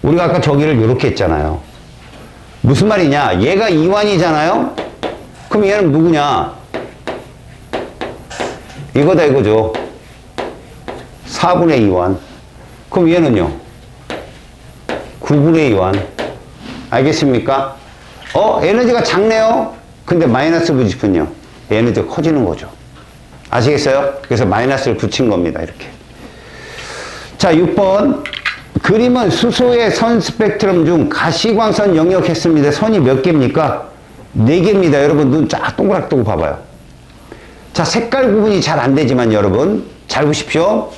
우리가 아까 저기를 이렇게 했잖아요. 무슨 말이냐? 얘가 이완이잖아요. 그럼 얘는 누구냐? 이거다 이거죠. 4분의 2완. 그럼 얘는요? 9분의 2완. 알겠습니까? 에너지가 작네요? 근데 마이너스 붙이면요. 에너지가 커지는 거죠. 아시겠어요? 그래서 마이너스를 붙인 겁니다. 이렇게. 자, 6번. 그림은 수소의 선 스펙트럼 중 가시광선 영역 했습니다. 선이 몇 개입니까? 4개입니다. 여러분 눈 쫙 동그랗게 뜨고 봐봐요. 자, 색깔 구분이 잘 안 되지만 여러분 잘 보십시오.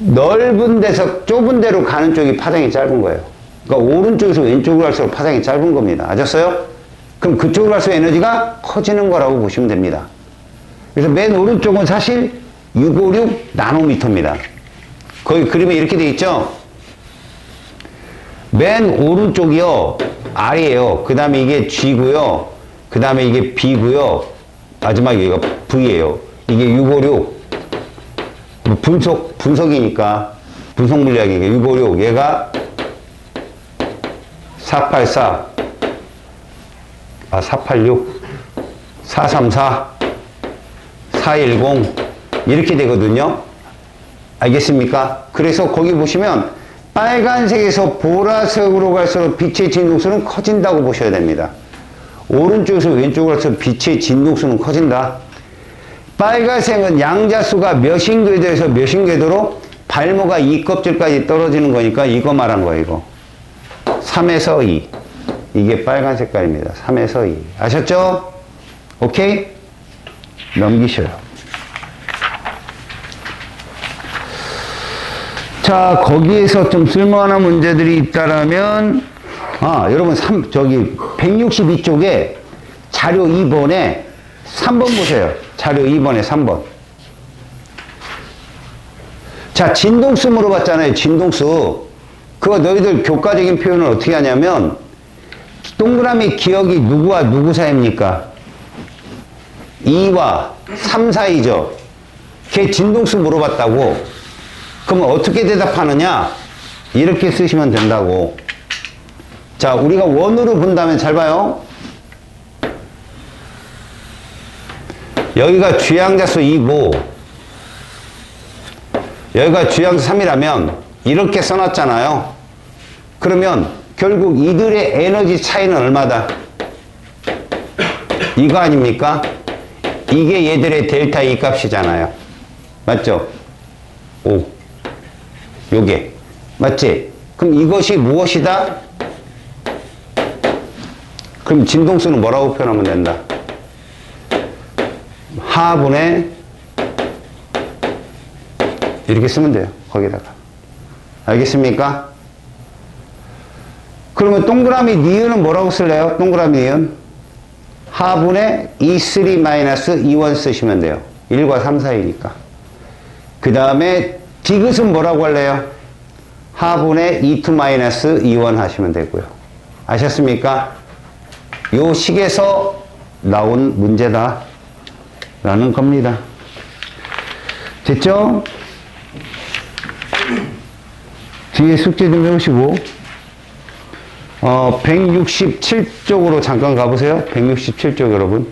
넓은 데서 좁은 데로 가는 쪽이 파장이 짧은 거예요. 그러니까 오른쪽에서 왼쪽으로 갈수록 파장이 짧은 겁니다. 아셨어요? 그럼 그쪽으로 갈수록 에너지가 커지는 거라고 보시면 됩니다. 그래서 맨 오른쪽은 사실 656 나노미터입니다. 거기 그림에 이렇게 돼 있죠? 맨 오른쪽이요, R이에요. 그 다음에 이게 G고요. 그 다음에 이게 B고요. 마지막에 이거 V예요. 이게 656. 분석이니까. 분석 물리학이니까 656. 얘가 484. 486. 434. 410. 이렇게 되거든요. 알겠습니까? 그래서 거기 보시면 빨간색에서 보라색으로 갈수록 빛의 진동수는 커진다고 보셔야 됩니다. 오른쪽에서 왼쪽으로 갈수록 빛의 진동수는 커진다. 빨간색은 양자수가 몇인 궤도에서 몇인 궤도로 발모가 2껍질까지 떨어지는 거니까 이거 말한 거예요. 이거 3에서 2. 이게 빨간 색깔입니다. 3에서 2. 아셨죠? 오케이? 넘기셔요. 자, 거기에서 좀 쓸모하는 문제들이 있다라면, 여러분, 162쪽에 자료 2번에 3번 보세요. 자료 2번에 3번. 자, 진동수 물어봤잖아요. 진동수. 그거 너희들 교과적인 표현을 어떻게 하냐면, 동그라미 기억이 누구와 누구 사이입니까? 2와 3 사이죠. 걔 진동수 물어봤다고. 그러면 어떻게 대답하느냐? 이렇게 쓰시면 된다고. 자, 우리가 원으로 본다면 잘 봐요. 여기가 주양자수 2고 여기가 주양수 3이라면 이렇게 써놨잖아요. 그러면 결국 이들의 에너지 차이는 얼마다? 이거 아닙니까? 이게 얘들의 델타 E 값이잖아요. 맞죠? 5. 요게. 맞지? 그럼 이것이 무엇이다? 그럼 진동수는 뭐라고 표현하면 된다? 하분의 이렇게 쓰면 돼요. 거기다가. 알겠습니까? 그러면 동그라미 니은은 뭐라고 쓸래요? 동그라미 니은? 하분의 E3 마이너스 E1 쓰시면 돼요. 1과 3 사이니까. 그 다음에 디귿은 뭐라고 할래요? 하분의 E2 마이너스 E1 하시면 되고요. 아셨습니까? 요 식에서 나온 문제다 라는 겁니다. 됐죠? 뒤에 숙제 좀 해보시고 167쪽으로 잠깐 가보세요. 167쪽 여러분.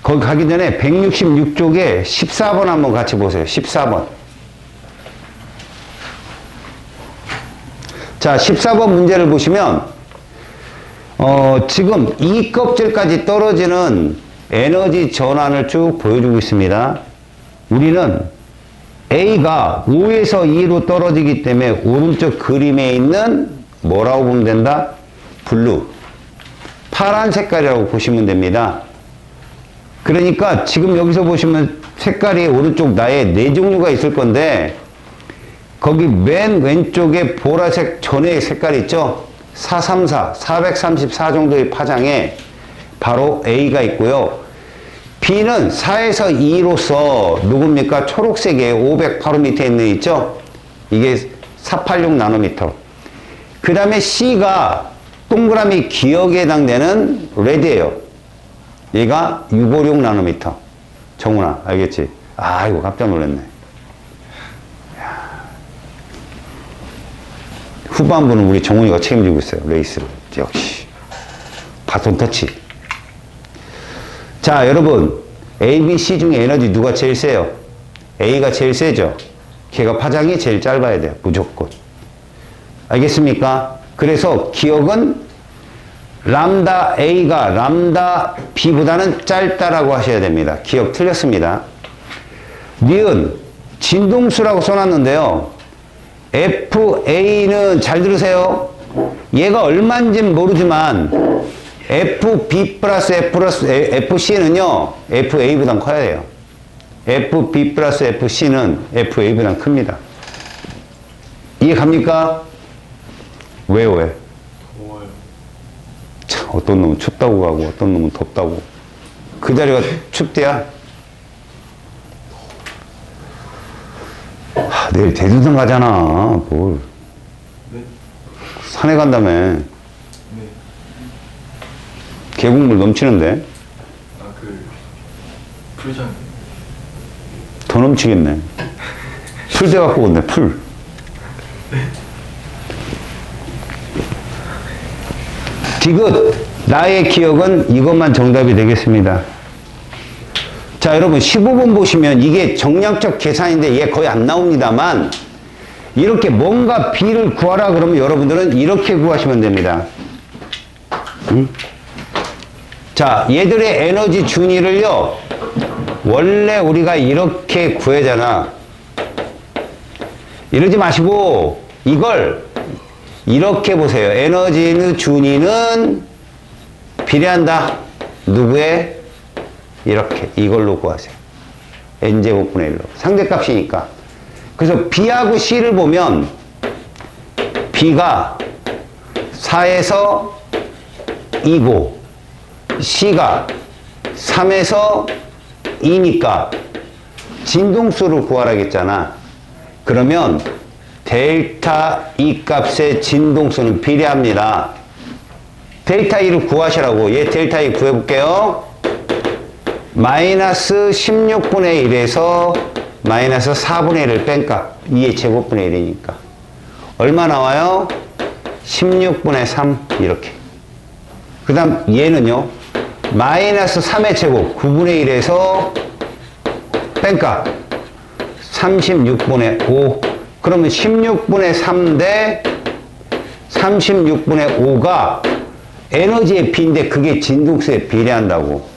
거기 가기 전에 166쪽에 14번 한번 같이 보세요. 14번. 자, 14번 문제를 보시면 지금 이 껍질까지 떨어지는 에너지 전환을 쭉 보여주고 있습니다. 우리는 A가 5에서 2로 떨어지기 때문에 오른쪽 그림에 있는 뭐라고 보면 된다? 블루. 파란 색깔이라고 보시면 됩니다. 그러니까 지금 여기서 보시면 색깔이 오른쪽 나에 4종류가 있을 건데 거기 맨 왼쪽에 보라색 전의 색깔 있죠? 434, 434 정도의 파장에 바로 A가 있고요. B는 4에서 2로서 누굽니까? 초록색에 508호미터 있는 있죠? 이게 486 나노미터. 그 다음에 C가 동그라미 기억에 해당되는 레드예요. 얘가 656 나노미터. 정훈아, 알겠지? 이거 깜짝 놀랐네. 후반부는 우리 정훈이가 책임지고 있어요. 레이스를. 역시. 바톤 터치. 자, 여러분. A, B, C 중에 에너지 누가 제일 세요? A가 제일 세죠? 걔가 파장이 제일 짧아야 돼요. 무조건. 알겠습니까? 그래서 기억은 람다 A가 람다 B보다는 짧다라고 하셔야 됩니다. 기억 틀렸습니다. 니은 진동수라고 써놨는데요. FA는 잘 들으세요. 얘가 얼마인지는 모르지만 FB 플러스 FC는요 FA보단 커야 돼요. FB 플러스 FC는 FA보단 큽니다. 이해 갑니까? 왜요? 왜? 더워요. 참, 어떤 놈은 춥다고 하고 어떤 놈은 덥다고. 그 자리가 춥대야? 내일 대둔산 가잖아. 뭘. 네? 산에 간다며. 네. 계곡물 넘치는데? 풀장. 더 넘치겠네. 풀대 갖고 온대, 풀. 디귿. 나의 기억은 이것만 정답이 되겠습니다. 자, 여러분 15번 보시면 이게 정량적 계산인데 얘 거의 안 나옵니다만 이렇게 뭔가 B를 구하라 그러면 여러분들은 이렇게 구하시면 됩니다. 자, 얘들의 에너지 준위를요 원래 우리가 이렇게 구하잖아. 이러지 마시고 이걸 이렇게 보세요. 에너지 준위는 비례한다. 누구의? 이렇게 이걸로 구하세요. n제곱분의 1로 상대값이니까. 그래서 B하고 C를 보면 B가 4에서 2고 C가 3에서 2니까 진동수를 구하라겠잖아. 그러면 델타 E 값의 진동수는 비례합니다. 델타 E를 구하시라고. 얘 델타 E 구해볼게요. 마이너스 16분의 1에서 마이너스 4분의 1을 뺀 값. 2의 제곱분의 1이니까. 얼마 나와요? 16분의 3. 이렇게. 그 다음 얘는요. 마이너스 3의 제곱. 9분의 1에서 뺀 값. 36분의 5. 그러면 16분의 3 대 36분의 5가 에너지의 B인데 그게 진동수에 비례한다고.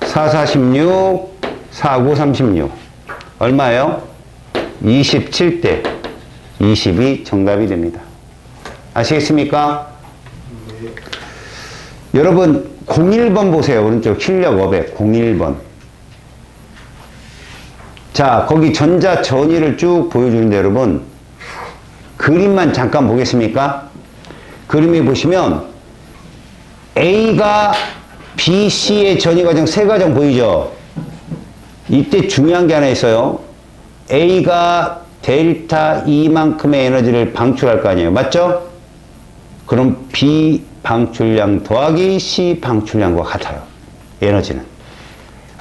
4, 4, 16, 4, 9, 36. 얼마예요? 27대 20이 정답이 됩니다. 아시겠습니까? 여러분 01번 보세요. 오른쪽 출력 500 01번. 자, 거기 전자 전위를 쭉 보여주는데 여러분 그림만 잠깐 보겠습니까? 그림에 보시면 A가 B, C의 전위 과정 세 과정 보이죠? 이때 중요한 게 하나 있어요. A가 델타 E만큼의 에너지를 방출할 거 아니에요. 맞죠? 그럼 B 방출량 더하기 C 방출량과 같아요. 에너지는.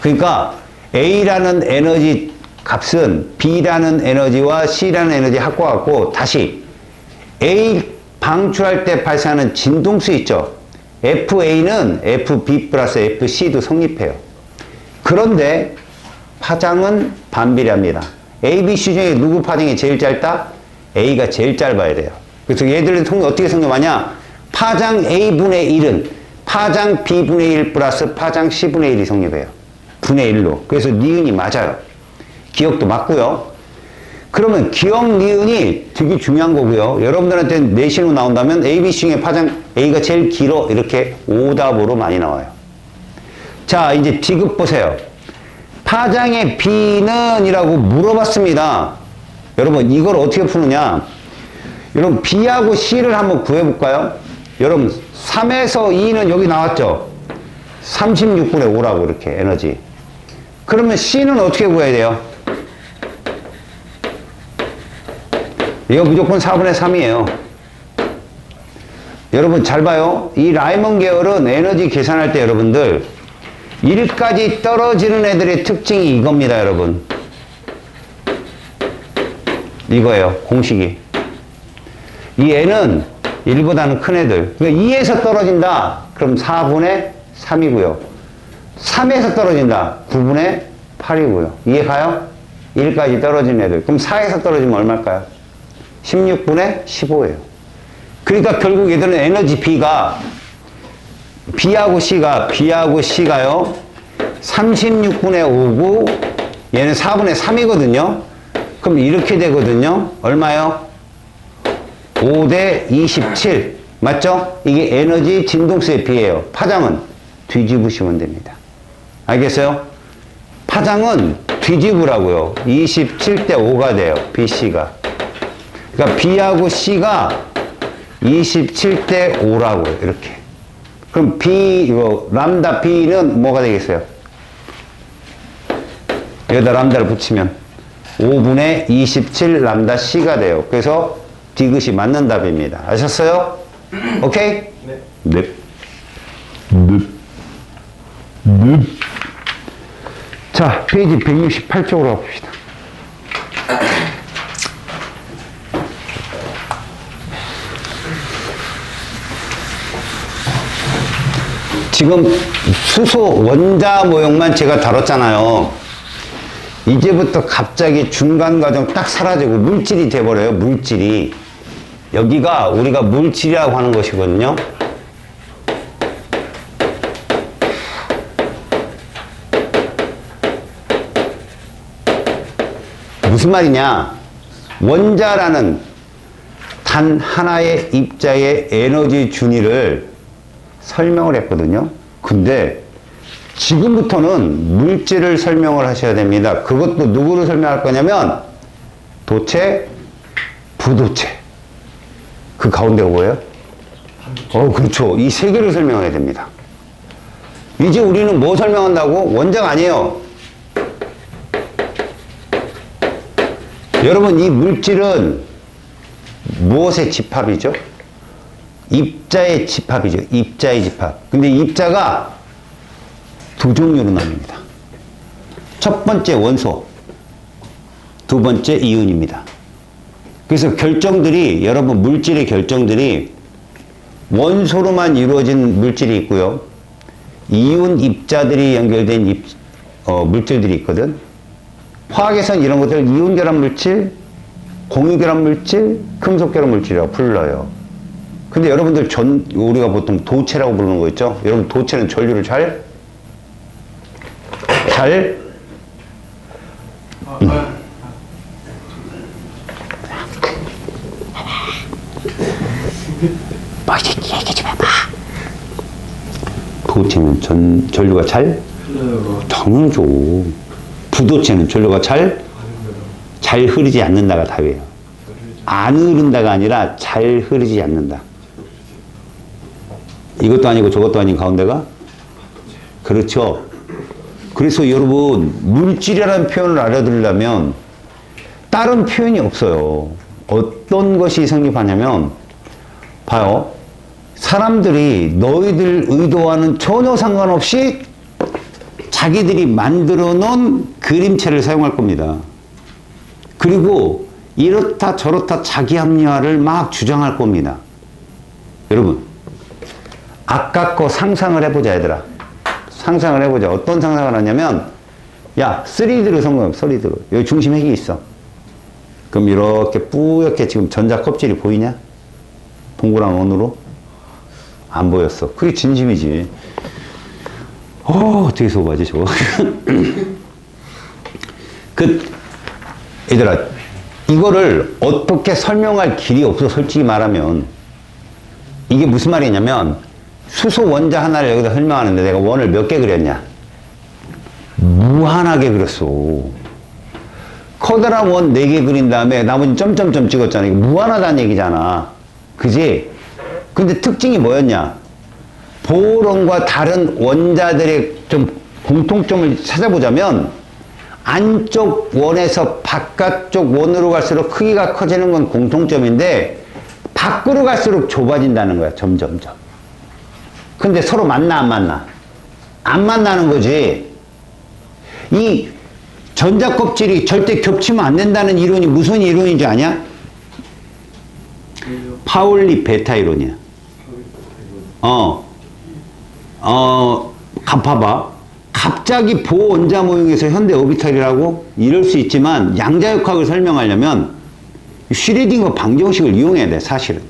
그러니까 A라는 에너지 값은 B라는 에너지와 C라는 에너지 합과 같고 다시 A 방출할 때 발생하는 진동수 있죠. FA는 FB 플러스 FC도 성립해요. 그런데 파장은 반비례합니다. A, B, C 중에 누구 파장이 제일 짧다? A가 제일 짧아야 돼요. 그래서 얘들은 어떻게 성립하냐? 파장 A분의 1은 파장 B분의 1 플러스 파장 C분의 1이 성립해요. 분의 1로. 그래서 니은이 맞아요. 기억도 맞고요. 그러면 기억 니은이 되게 중요한 거고요. 여러분들한테는 내신으로 나온다면 A, B, C 중에 파장 A가 제일 길어. 이렇게 오답으로 많이 나와요. 자, 이제 디귿 보세요. 파장의 B는 이라고 물어봤습니다. 여러분 이걸 어떻게 푸느냐. 여러분 B하고 C를 한번 구해볼까요? 여러분 3에서 2는 여기 나왔죠. 36분의 5라고 이렇게 에너지. 그러면 C는 어떻게 구해야 돼요? 이거 무조건 4분의 3이에요. 여러분 잘 봐요. 이 라이먼 계열은 에너지 계산할 때 여러분들 1까지 떨어지는 애들의 특징이 이겁니다, 여러분. 이거예요, 공식이. 이 애는 1보다는 큰 애들. 그러니까 2에서 떨어진다. 그럼 4분의 3이고요. 3에서 떨어진다. 9분의 8이고요. 이해 가요? 1까지 떨어진 애들. 그럼 4에서 떨어지면 얼마일까요? 16분의 15예요. 그러니까 결국 얘들은 에너지 B하고 C가요. 36분의 5고 얘는 4분의 3이거든요. 그럼 이렇게 되거든요. 얼마요? 5대 27. 맞죠? 이게 에너지 진동수에 비해요. 파장은 뒤집으시면 됩니다. 알겠어요? 파장은 뒤집으라고요. 27대 5가 돼요. BC가. 그러니까 B하고 C가 27대 5라고 이렇게. 그럼 람다 B는 뭐가 되겠어요? 여기다 람다를 붙이면 5분의 27 람다 C가 돼요. 그래서 디귿이 맞는 답입니다. 아셨어요? 오케이? 네. 자, 페이지 168쪽으로 가봅시다. 지금 수소 원자 모형만 제가 다뤘잖아요. 이제부터 갑자기 중간 과정 딱 사라지고 물질이 돼버려요. 물질이. 여기가 우리가 물질이라고 하는 것이거든요. 무슨 말이냐? 원자라는 단 하나의 입자의 에너지 준위를 설명을 했거든요. 근데 지금부터는 물질을 설명을 하셔야 됩니다. 그것도 누구를 설명할 거냐면 도체, 부도체. 그 가운데가 뭐예요? 그렇죠. 이 세 개를 설명해야 됩니다. 이제 우리는 뭐 설명한다고? 원자가 아니에요. 여러분, 이 물질은 무엇의 집합이죠? 입자의 집합이죠. 입자의 집합. 근데 입자가 두 종류로 나뉩니다. 첫 번째 원소, 두 번째 이온입니다. 그래서 결정들이, 여러분 물질의 결정들이 원소로만 이루어진 물질이 있고요. 이온 입자들이 연결된 물질들이 있거든. 화학에서는 이런 것들을 이온 결합 물질, 공유 결합 물질, 금속 결합 물질이라고 불러요. 근데 여러분들 우리가 보통 도체라고 부르는 거 있죠? 여러분 도체는 전류를 잘 도체는 전류가 잘? 흘러요. 당연하죠. 부도체는 전류가 잘 흐르지 않는다가 답이에요. 안 흐른다가 아니라 잘 흐르지 않는다. 이것도 아니고 저것도 아닌 가운데가? 그렇죠. 그래서 여러분, 물질이라는 표현을 알아들으려면 다른 표현이 없어요. 어떤 것이 성립하냐면, 봐요. 사람들이 너희들 의도와는 전혀 상관없이 자기들이 만들어 놓은 그림체를 사용할 겁니다. 그리고 이렇다 저렇다 자기 합리화를 막 주장할 겁니다. 여러분, 아까 거 상상을 해보자, 얘들아. 상상을 해보자. 어떤 상상을 하냐면, 야, 3D로 성공해, 3D로. 여기 중심 핵이 있어. 그럼 이렇게 뿌옇게 지금 전자 껍질이 보이냐? 동그란 원으로? 안 보였어. 그게 진심이지. 어떻게 소바지, 저거. 얘들아, 이거를 어떻게 설명할 길이 없어, 솔직히 말하면. 이게 무슨 말이냐면, 수소 원자 하나를 여기다 설명하는데 내가 원을 몇 개 그렸냐? 무한하게 그렸어. 커다란 원 4개 그린 다음에 나머지 점점점 찍었잖아. 이거 무한하다는 얘기잖아. 그지? 근데 특징이 뭐였냐? 보론과 다른 원자들의 좀 공통점을 찾아보자면 안쪽 원에서 바깥쪽 원으로 갈수록 크기가 커지는 건 공통점인데 밖으로 갈수록 좁아진다는 거야. 점점점. 근데 서로 만나 안 만나? 안 만나는 거지. 이 전자 껍질이 절대 겹치면 안 된다는 이론이 무슨 이론인지 아냐? 파울리 베타 이론이야. 봐봐. 갑자기 보원자 모형에서 현대 오비탈이라고 이럴 수 있지만 양자역학을 설명하려면 슈레딩거 방정식을 이용해야 돼, 사실은.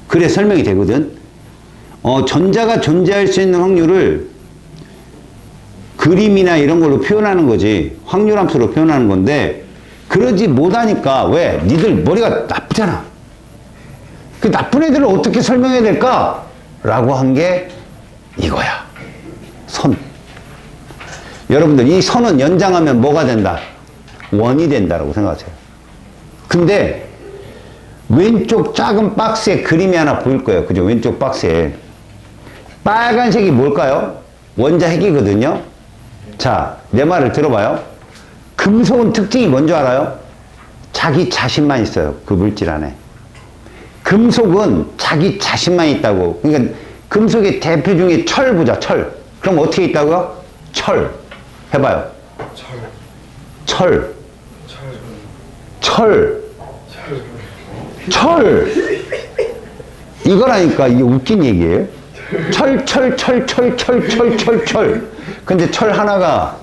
그래 설명이 되거든. 전자가 존재할 수 있는 확률을 그림이나 이런 걸로 표현하는 거지. 확률함수로 표현하는 건데 그러지 못하니까 왜? 니들 머리가 나쁘잖아. 그 나쁜 애들을 어떻게 설명해야 될까? 라고 한 게 이거야. 선. 여러분들 이 선은 연장하면 뭐가 된다? 원이 된다라고 생각하세요. 근데 왼쪽 작은 박스에 그림이 하나 보일 거예요. 그죠? 왼쪽 박스에. 빨간색이 뭘까요? 원자 핵이거든요. 자, 내 말을 들어봐요. 금속은 특징이 뭔지 알아요? 자기 자신만 있어요. 그 물질 안에. 금속은 자기 자신만 있다고. 그러니까 금속의 대표 중에 철 보자, 철. 그럼 어떻게 있다고요? 철. 해봐요. 철. 이거라니까 이게 웃긴 얘기예요. 철. 근데 철 하나가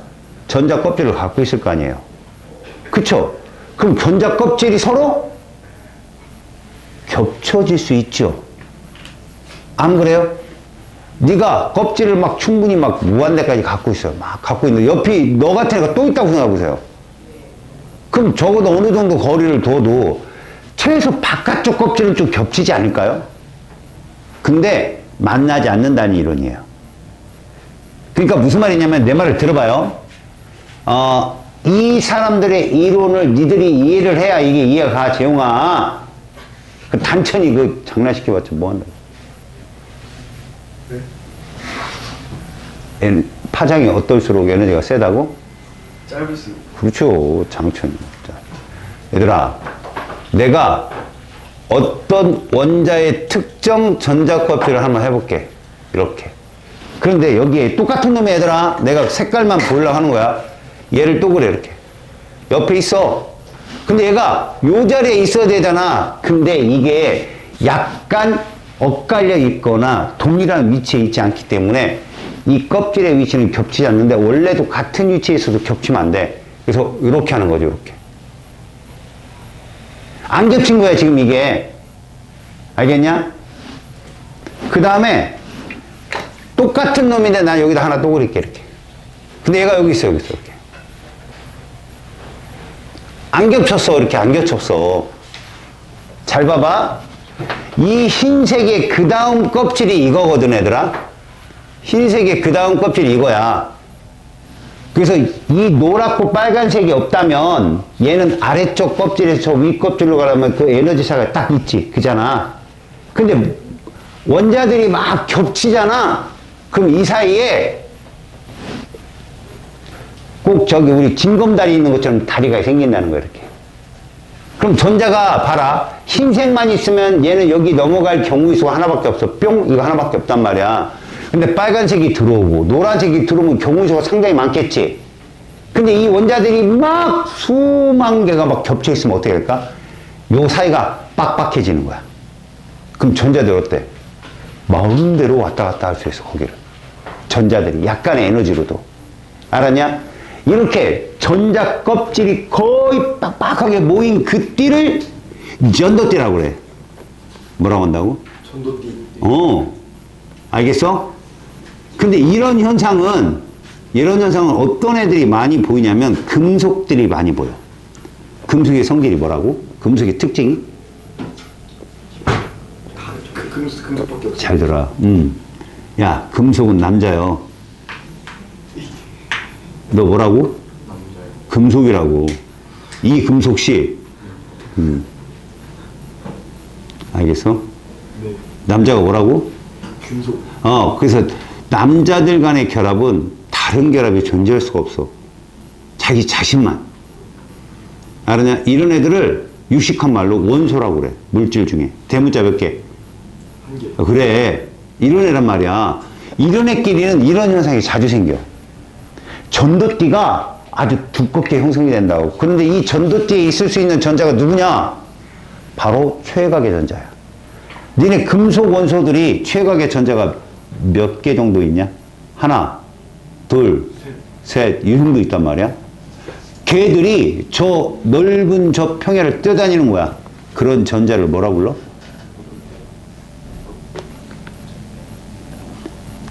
전자 껍질을 갖고 있을 거 아니에요. 그쵸? 그럼 전자 껍질이 서로 겹쳐질 수 있죠. 안 그래요? 네가 껍질을 막 충분히 막 무한대까지 갖고 있어요. 막 갖고 있는데 옆이 너 같은 애가 또 있다고 생각해보세요. 그럼 적어도 어느 정도 거리를 둬도 최소 바깥쪽 껍질은 좀 겹치지 않을까요? 근데 만나지 않는다는 이론이에요. 그러니까 무슨 말이냐면 내 말을 들어봐요. 이 사람들의 이론을 니들이 이해를 해야 이게 이해가 가, 재용아. 그 단천히 그 장난시켜봤자 뭐한다고. 네? 파장이 어떨수록 에너지가 세다고? 짧을수록. 그렇죠. 장천. 얘들아, 내가 어떤 원자의 특정 전자 껍질을 한번 해볼게. 이렇게. 그런데 여기에 똑같은 놈의 얘들아, 내가 색깔만 보려고 하는 거야. 얘를 또 그래, 이렇게. 옆에 있어. 근데 얘가 요 자리에 있어야 되잖아. 근데 이게 약간 엇갈려 있거나 동일한 위치에 있지 않기 때문에 이 껍질의 위치는 겹치지 않는데 원래도 같은 위치에 있어도 겹치면 안 돼. 그래서 이렇게 하는 거죠, 이렇게. 안 겹친 거야, 지금 이게. 알겠냐? 그 다음에 똑같은 놈인데 난 여기다 하나 또 그릴게, 이렇게. 근데 얘가 여기 있어, 여기 있어, 이렇게. 안 겹쳤어, 이렇게 안 겹쳤어. 잘 봐봐. 이 흰색의 그 다음 껍질이 이거거든, 얘들아. 흰색의 그 다음 껍질이 이거야. 그래서 이 노랗고 빨간색이 없다면 얘는 아래쪽 껍질에서 저 위 껍질로 가려면 그 에너지 차가 딱 있지. 그잖아. 근데 원자들이 막 겹치잖아. 그럼 이 사이에 꼭 저기 우리 징검다리 있는 것처럼 다리가 생긴다는 거야, 이렇게. 그럼 전자가 봐라. 흰색만 있으면 얘는 여기 넘어갈 경우의 수가 하나밖에 없어. 뿅! 이거 하나밖에 없단 말이야. 근데 빨간색이 들어오고 노란색이 들어오면 경우의 수가 상당히 많겠지. 근데 이 원자들이 막 수만 개가 막 겹쳐 있으면 어떻게 될까? 요 사이가 빡빡해지는 거야. 그럼 전자들 어때? 마음대로 왔다 갔다 할 수 있어, 거기를. 전자들이 약간의 에너지로도. 알았냐? 이렇게 전자 껍질이 거의 빡빡하게 모인 그 띠를 전도띠라고 그래. 뭐라고 한다고? 전도띠. 알겠어? 근데 이런 현상은 어떤 애들이 많이 보이냐면 금속들이 많이 보여. 금속의 성질이 뭐라고? 금속의 특징이? 금속밖에 없어. 잘 들어. 야, 금속은 남자요. 너 뭐라고? 남자요. 금속이라고. 이 금속씨. 알겠어? 네. 남자가 뭐라고? 금속. 그래서 남자들 간의 결합은 다른 결합이 존재할 수가 없어. 자기 자신만. 알았냐? 이런 애들을 유식한 말로 원소라고 그래. 물질 중에. 대문자 몇 개? 한 개. 그래. 이런 애란 말이야. 이런 애끼리는 이런 현상이 자주 생겨. 전도띠가 아주 두껍게 형성이 된다고. 그런데 이 전도띠에 있을 수 있는 전자가 누구냐? 바로 최각의 전자야. 니네 금속 원소들이 최각의 전자가 몇 개 정도 있냐? 하나, 둘, 셋, 이 정도 있단 말이야. 걔들이 저 넓은 저 평야를 뛰어다니는 거야. 그런 전자를 뭐라 불러?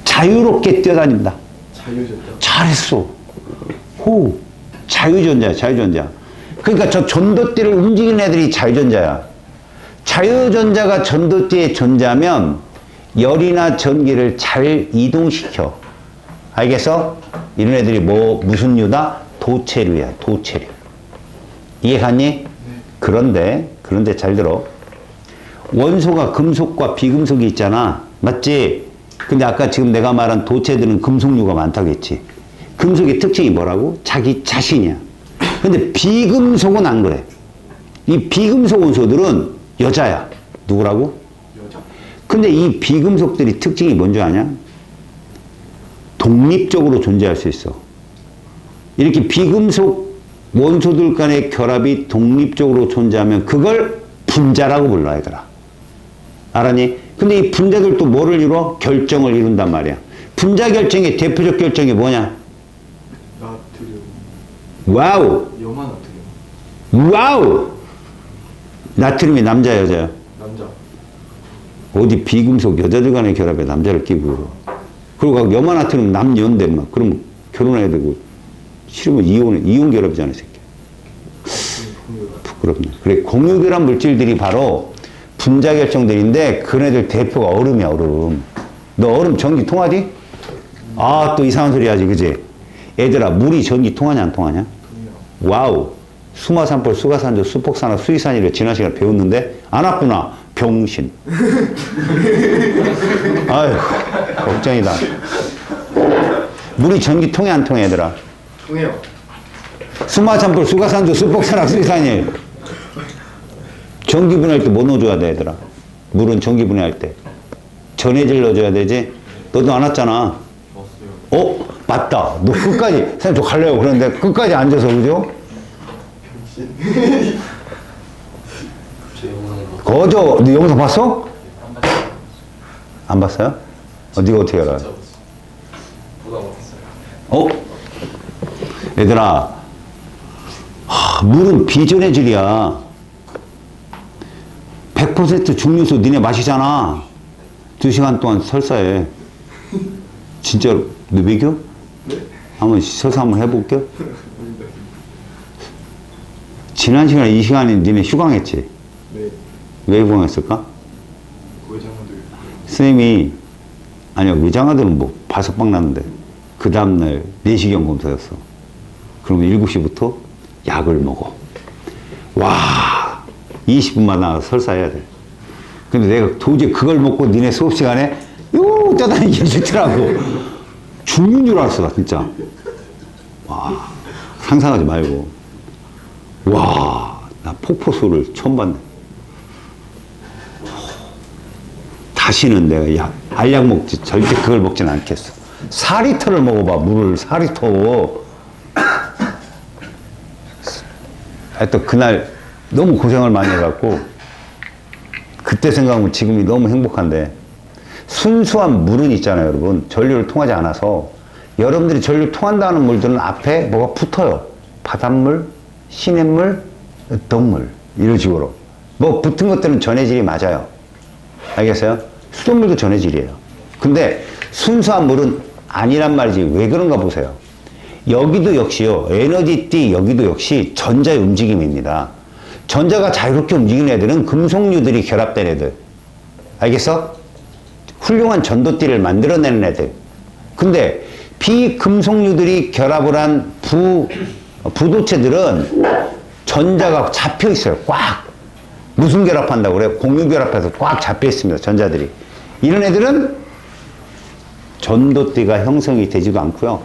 자유롭게 뛰어다닌다. 자유전자. 잘했어. 자유전자야, 자유전자. 그러니까 저 전도띠를 움직이는 애들이 자유전자야. 자유전자가 전도띠에 존재하면 열이나 전기를 잘 이동시켜. 알겠어? 이런 애들이 무슨 류다? 도체류야, 도체류. 이해 갔니? 네. 그런데 잘 들어. 원소가 금속과 비금속이 있잖아. 맞지? 근데 아까 지금 내가 말한 도체들은 금속류가 많다고 했지. 금속의 특징이 뭐라고? 자기 자신이야. 근데 비금속은 안 그래. 이 비금속 원소들은 여자야. 누구라고? 여자. 근데 이 비금속들이 특징이 뭔지 아냐? 독립적으로 존재할 수 있어. 이렇게 비금속 원소들 간의 결합이 독립적으로 존재하면 그걸 분자라고 불러, 얘들아. 알았니? 근데 이 분자들도 뭐를 이루어? 결정을 이룬단 말이야. 분자 결정의 대표적 결정이 뭐냐? 나트륨. 와우! 염화 나트륨. 와우! 나트륨이 남자, 여자야? 남자. 어디 비금속 여자들 간의 결합에 남자를 끼고. 그리고 염화 나트륨 남연대 막. 그럼 결혼해야 되고. 싫으면 이혼 결합이잖아, 이 새끼. 부끄럽네. 그래, 공유결합 물질들이 바로 분자 결정들인데, 그네들 대표가 얼음이야, 얼음. 너 얼음 전기 통하디? 아, 또 이상한 소리 하지, 그지? 얘들아, 물이 전기 통하냐, 안 통하냐? 와우. 수마산불, 수가산조, 수폭산화, 수이산이를 지난 시간에 배웠는데, 안 왔구나. 병신. 아휴, 걱정이다. 물이 전기 통해, 안 통해, 얘들아? 통해요. 수마산불, 수가산조, 수폭산화, 수이산이. 전기 분해할 때 뭐 넣어줘야 돼, 얘들아? 물은 전기 분해할 때. 전해질 넣어줘야 되지? 너도 안 왔잖아. 왔어요. 맞다. 너 끝까지, 선생님 저 갈래요. 그런데 끝까지 앉아서, 그죠? 거저, 너 영상 봤어? 안 봤어요? 네가 어떻게 알아? 보다 못했어요. 얘들아, 물은 비전해질이야. 100% 중류수 니네 마시잖아. 2시간 동안 설사해. 진짜로. 너 믿겨? 네. 한번 설사 한번 해볼게. 지난 시간에 이 시간에 니네 휴강했지? 네. 왜 휴강했을까? 고회장님들. 선생님이, 아니야, 의장아들은 뭐, 바석방 났는데 그 다음날 내시경 검사였어. 그러면 7시부터 약을 먹어. 와 20분만 나가서 설사해야 돼. 근데 내가 도저히 그걸 먹고 니네 수업 시간에 요 떠다니기 싫더라고. 죽는 줄 알았어 나 진짜. 와 상상하지 말고. 와 나 폭포수를 처음 봤네. 다시는 내가 알약 먹지 절대 그걸 먹진 않겠어. 4리터를 먹어봐. 물을 4리터. 하여튼 그날 너무 고생을 많이 해갖고 그때 생각하면 지금이 너무 행복한데, 순수한 물은 있잖아요 여러분. 전류를 통하지 않아서 여러분들이 전류 통한다는 물들은 앞에 뭐가 붙어요. 바닷물, 시냇물, 덤물 이런 식으로 뭐 붙은 것들은 전해질이 맞아요. 알겠어요? 수돗물도 전해질이에요. 근데 순수한 물은 아니란 말이지. 왜 그런가 보세요. 여기도 역시요, 에너지띠 여기도 역시 전자의 움직임입니다. 전자가 자유롭게 움직이는 애들은 금속류들이 결합된 애들. 알겠어? 훌륭한 전도띠를 만들어내는 애들. 근데 비금속류들이 결합을 한 부도체들은 전자가 잡혀 있어요. 꽉. 무슨 결합한다고 그래요? 공유 결합해서 꽉 잡혀 있습니다. 전자들이. 이런 애들은 전도띠가 형성이 되지도 않고요.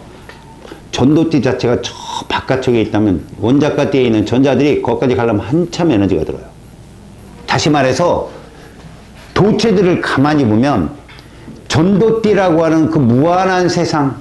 전도띠 자체가 저 바깥쪽에 있다면 원자가띠에 있는 전자들이 거기까지 가려면 한참 에너지가 들어요. 다시 말해서 도체들을 가만히 보면 전도띠라고 하는 그 무한한 세상,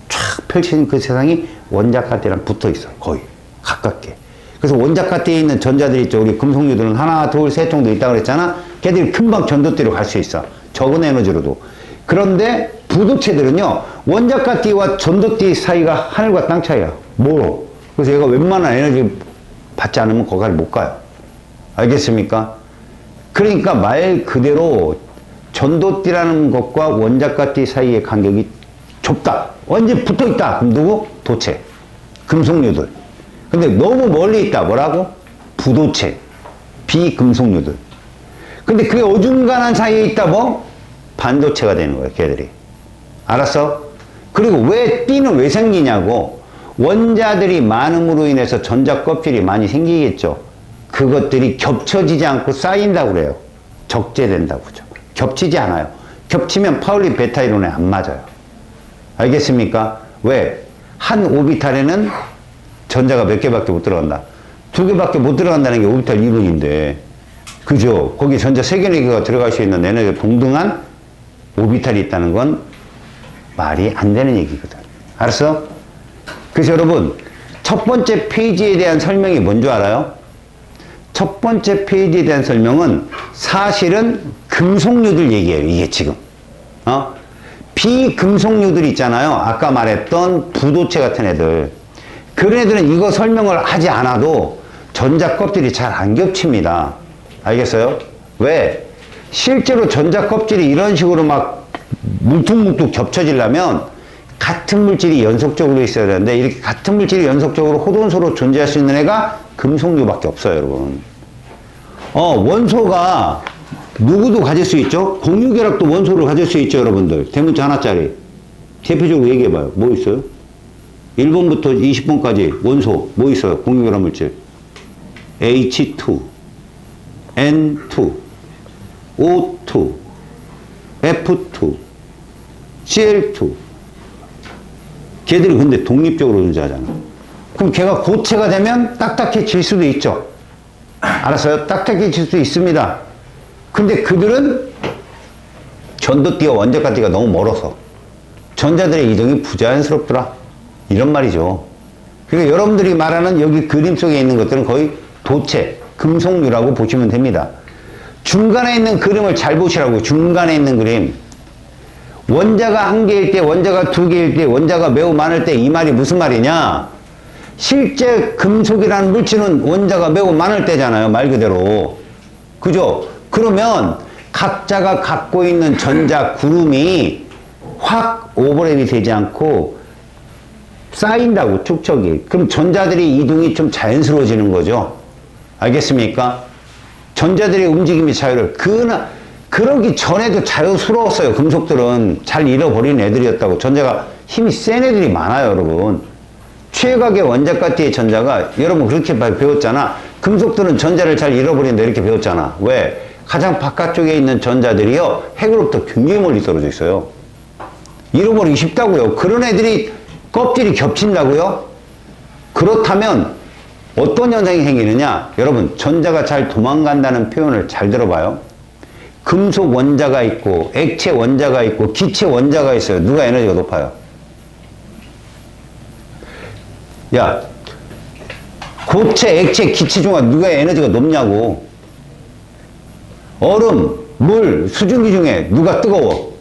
쫙 펼쳐진 그 세상이 원자가띠랑 붙어 있어요. 거의 가깝게. 그래서 원자가띠에 있는 전자들이 있죠. 우리 금속류들은 하나, 둘, 셋 정도 있다고 그랬잖아. 걔들이 금방 전도띠로 갈 수 있어. 적은 에너지로도. 그런데 부도체들은요, 원자가띠와 전도띠 사이가 하늘과 땅 차이야. 멀어. 그래서 얘가 웬만한 에너지 받지 않으면 거기를 못 가요. 알겠습니까? 그러니까 말 그대로 전도띠라는 것과 원자가띠 사이의 간격이 좁다. 완전히 붙어 있다. 그럼 누구? 도체. 금속류들. 근데 너무 멀리 있다. 뭐라고? 부도체. 비금속류들. 근데 그게 어중간한 사이에 있다. 뭐? 반도체가 되는 거예요. 걔들이. 알았어? 그리고 왜 띠는 왜 생기냐고. 원자들이 많음으로 인해서 전자 껍질이 많이 생기겠죠. 그것들이 겹쳐지지 않고 쌓인다고 그래요. 적재된다고 그죠. 겹치지 않아요. 겹치면 파울리 베타 이론에 안 맞아요. 알겠습니까? 왜? 한 오비탈에는 전자가 몇 개밖에 못 들어간다. 2개밖에 못 들어간다는 게 오비탈 이론인데, 그죠? 거기 전자 3개, 4개가 들어갈 수 있는 에너지가 동등한 오비탈이 있다는 건 말이 안 되는 얘기거든. 알았어? 그래서 여러분, 첫 번째 페이지에 대한 설명이 뭔지 알아요? 첫 번째 페이지에 대한 설명은 사실은 금속류들 얘기예요. 이게 지금. 비금속류들 있잖아요. 아까 말했던 부도체 같은 애들. 그런 애들은 이거 설명을 하지 않아도 전자 껍질이 잘 안 겹칩니다. 알겠어요? 왜? 실제로 전자 껍질이 이런 식으로 막 뭉툭뭉툭 겹쳐지려면 같은 물질이 연속적으로 있어야 되는데, 이렇게 같은 물질이 연속적으로 호돈소로 존재할 수 있는 애가 금속류밖에 없어요, 여러분. 원소가 누구도 가질 수 있죠? 공유결합도 원소를 가질 수 있죠, 여러분들. 대문자 하나짜리. 대표적으로 얘기해봐요. 뭐 있어요? 1번부터 20번까지 원소 뭐 있어요? 공유결합 물질. H2, N2, O2, F2, Cl2. 걔들이 근데 독립적으로 존재하잖아. 그럼 걔가 고체가 되면 딱딱해질 수도 있죠. 알았어요? 딱딱해질 수도 있습니다. 근데 그들은 전도띠와 원자가띠가 너무 멀어서 전자들의 이동이 부자연스럽더라. 이런 말이죠. 그러니까 여러분들이 말하는 여기 그림 속에 있는 것들은 거의 도체, 금속류라고 보시면 됩니다. 중간에 있는 그림을 잘 보시라고. 중간에 있는 그림. 원자가 1개일 때, 원자가 2개일 때, 원자가 매우 많을 때, 이 말이 무슨 말이냐? 실제 금속이라는 물질은 원자가 매우 많을 때잖아요. 말 그대로. 그죠? 그러면 각자가 갖고 있는 전자 구름이 확 오버랩이 되지 않고 쌓인다고, 축척이. 그럼 전자들이 이동이 좀 자연스러워지는 거죠. 알겠습니까? 전자들의 움직임이 자유로워요. 그러기 전에도 자연스러웠어요. 금속들은 잘 잃어버리는 애들이었다고. 전자가 힘이 센 애들이 많아요, 여러분. 최각의 원자가띠의 전자가 여러분 그렇게 배웠잖아. 금속들은 전자를 잘 잃어버린다 이렇게 배웠잖아. 왜? 가장 바깥쪽에 있는 전자들이요, 핵으로부터 굉장히 멀리 떨어져 있어요. 잃어버리기 쉽다고요. 그런 애들이 껍질이 겹친다고요? 그렇다면 어떤 현상이 생기느냐? 여러분, 전자가 잘 도망간다는 표현을 잘 들어봐요. 금속 원자가 있고 액체 원자가 있고 기체 원자가 있어요. 누가 에너지가 높아요? 야, 고체, 액체, 기체 중에 누가 에너지가 높냐고. 얼음, 물, 수증기 중에 누가 뜨거워?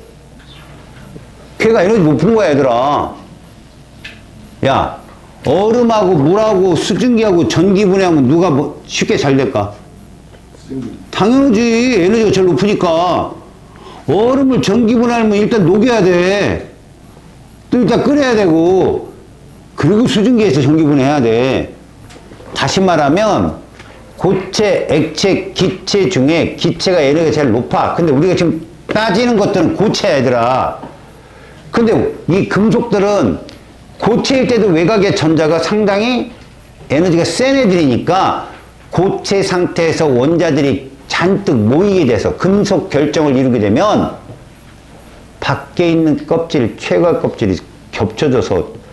걔가 에너지 높은 거야, 얘들아. 야, 얼음하고 물하고 수증기하고 전기 분해하면 누가 뭐 쉽게 잘 될까? 당연하지. 에너지가 제일 높으니까. 얼음을 전기 분해하면 일단 녹여야 돼. 또 일단 끓여야 되고, 그리고 수증기에서 전기 분해해야 돼. 다시 말하면 고체, 액체, 기체 중에 기체가 에너지가 제일 높아. 근데 우리가 지금 따지는 것들은 고체야, 얘들아. 근데 이 금속들은 고체일 때도 외곽의 전자가 상당히 에너지가 센 애들이니까 고체 상태에서 원자들이 잔뜩 모이게 돼서 금속 결정을 이루게 되면 밖에 있는 껍질, 최각 껍질이 겹쳐져서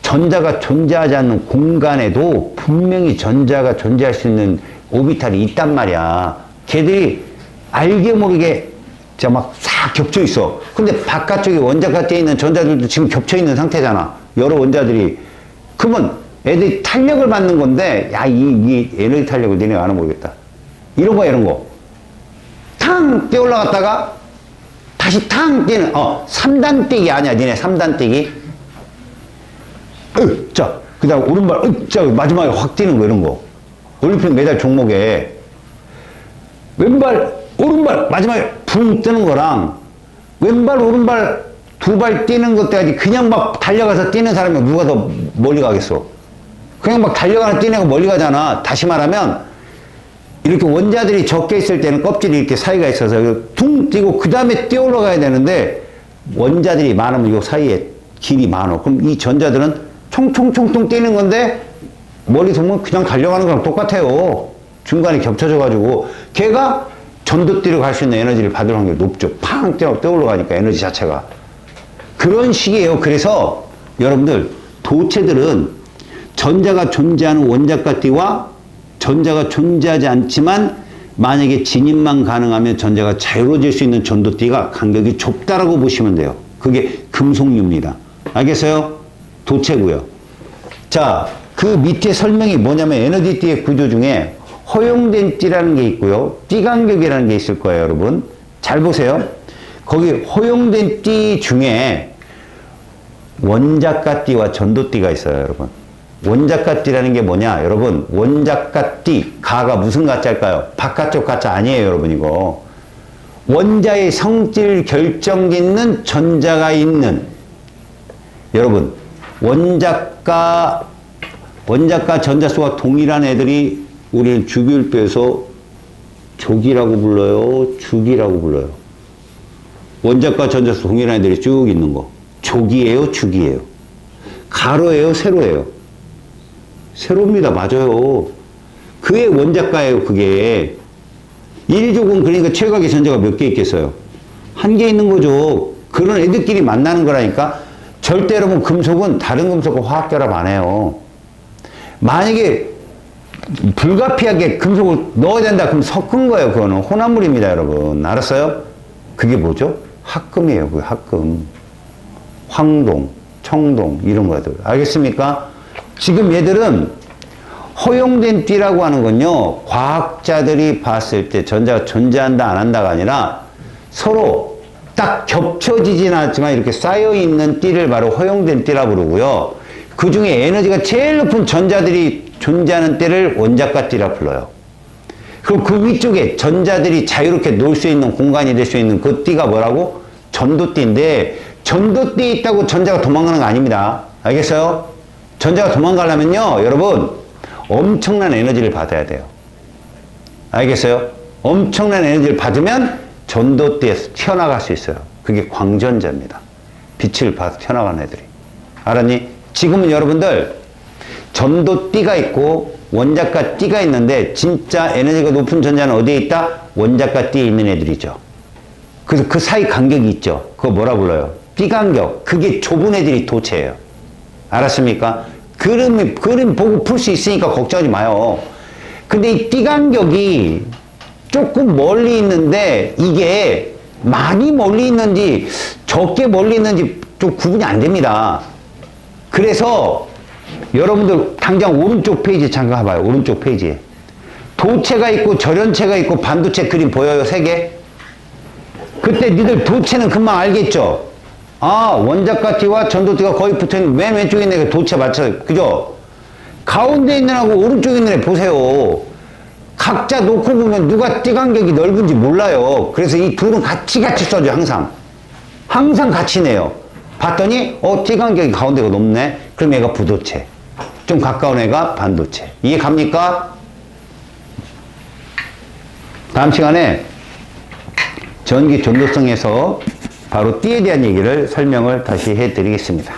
전자가 존재하지 않는 공간에도 분명히 전자가 존재할 수 있는 오비탈이 있단 말이야. 걔들이 알게 모르게 막 싹 겹쳐 있어. 근데 바깥쪽에 원자가 떼 있는 전자들도 지금 겹쳐 있는 상태잖아. 여러 원자들이. 그러면 애들이 탄력을 받는 건데, 야, 이 에너지 탄력을 니네가 아는 모르겠다. 이런 거, 이런 거. 탕! 뛰어 올라갔다가, 다시 탕! 뛰는, 3단 뛰기 아니야, 니네 3단 뛰기? 자, 그 다음 오른발, 자, 마지막에 확 뛰는 거, 이런 거. 올림픽 메달 종목에, 왼발, 오른발, 마지막에 붕 뜨는 거랑, 왼발, 오른발, 두 발 뛰는 것까지 그냥 막 달려가서 뛰는 사람이 누가 더 멀리 가겠어? 그냥 막 달려가는 뛰는 거 멀리 가잖아. 다시 말하면 이렇게 원자들이 적게 있을 때는 껍질이 이렇게 사이가 있어서 퉁 뛰고 그 다음에 뛰어 올라가야 되는데 원자들이 많으면 이 사이에 길이 많아. 그럼 이 전자들은 총총총총 뛰는 건데 멀리서 보면 그냥 달려가는 거랑 똑같아요. 중간에 겹쳐져 가지고 걔가 전도띠로 갈 수 있는 에너지를 받을 확률이 높죠. 팡 뛰어 올라가니까 에너지 자체가. 그런 식이에요. 그래서 여러분들 도체들은 전자가 존재하는 원자가띠와 전자가 존재하지 않지만 만약에 진입만 가능하면 전자가 자유로워질 수 있는 전도띠가 간격이 좁다라고 보시면 돼요. 그게 금속류입니다. 알겠어요? 도체고요. 자, 그 밑에 설명이 뭐냐면 에너지띠의 구조 중에 허용된 띠라는 게 있고요. 띠 간격이라는 게 있을 거예요, 여러분. 잘 보세요. 거기 허용된 띠 중에 원자가띠와 전도띠가 있어요, 여러분. 원자가띠라는 게 뭐냐, 여러분. 원자가띠, 가가 무슨 가짜일까요? 바깥쪽 가짜 아니에요, 여러분, 이거. 원자의 성질 결정기 있는 전자가 있는, 여러분, 원자가 전자수가 동일한 애들이 우리는 주기율표에서 족이라고 불러요, 주기라고 불러요. 원자과 전자수 동일한 애들이 쭉 있는 거. 족이에요, 주기예요. 가로예요, 세로예요. 세로입니다. 맞아요. 그게 원자과예요, 그게. 1족은 그러니까 최각의 전자가 몇 개 있겠어요? 한 개 있는 거죠. 그런 애들끼리 만나는 거라니까. 절대 여러분 금속은 다른 금속과 화학결합 안 해요. 만약에 불가피하게 금속을 넣어야 된다 그럼 섞은 거예요. 그거는 혼합물입니다, 여러분. 알았어요? 그게 뭐죠? 합금이에요. 그게 합금. 황동, 청동 이런 거들. 알겠습니까? 지금 얘들은 허용된 띠라고 하는 건요. 과학자들이 봤을 때 전자가 존재한다 안 한다가 아니라 서로 딱 겹쳐지진 않지만 이렇게 쌓여있는 띠를 바로 허용된 띠라 부르고요. 그 중에 에너지가 제일 높은 전자들이 존재하는 띠를 원자가띠라 불러요. 그럼 그 위쪽에 전자들이 자유롭게 놀 수 있는 공간이 될 수 있는 그 띠가 뭐라고? 전도띠인데 전도띠에 있다고 전자가 도망가는 거 아닙니다. 알겠어요? 전자가 도망가려면요, 여러분 엄청난 에너지를 받아야 돼요. 알겠어요? 엄청난 에너지를 받으면 전도띠에서 튀어나갈 수 있어요. 그게 광전자입니다. 빛을 봐서 튀어나가는 애들이. 알았니? 지금은 여러분들 전도띠가 있고 원자가 띠가 있는데 진짜 에너지가 높은 전자는 어디에 있다? 원자가 띠에 있는 애들이죠. 그래서 그 사이 간격이 있죠. 그거 뭐라 불러요? 띠 간격. 그게 좁은 애들이 도체예요. 알았습니까? 그림 보고 풀 수 있으니까 걱정하지 마요. 근데 이 띠 간격이 조금 멀리 있는데 이게 많이 멀리 있는지 적게 멀리 있는지 좀 구분이 안 됩니다. 그래서 여러분들 당장 오른쪽 페이지 잠깐 봐봐요. 오른쪽 페이지에 도체가 있고 절연체가 있고 반도체 그림 보여요? 3개? 그때 니들 도체는 금방 알겠죠? 아, 원자가 띠와 전도띠가 거의 붙어있는 맨 왼쪽에 있는 게 도체 맞춰요. 그죠? 가운데 있는 하고 오른쪽에 있는 애 보세요. 각자 놓고 보면 누가 띠 간격이 넓은지 몰라요. 그래서 이 둘은 같이 써줘, 항상. 항상 같이 내요. 봤더니, 띠 간격이 가운데가 높네? 그럼 얘가 부도체. 좀 가까운 애가 반도체. 이해 갑니까? 다음 시간에 전기 전도성에서 바로 띠에 대한 얘기를 설명을 다시 해드리겠습니다.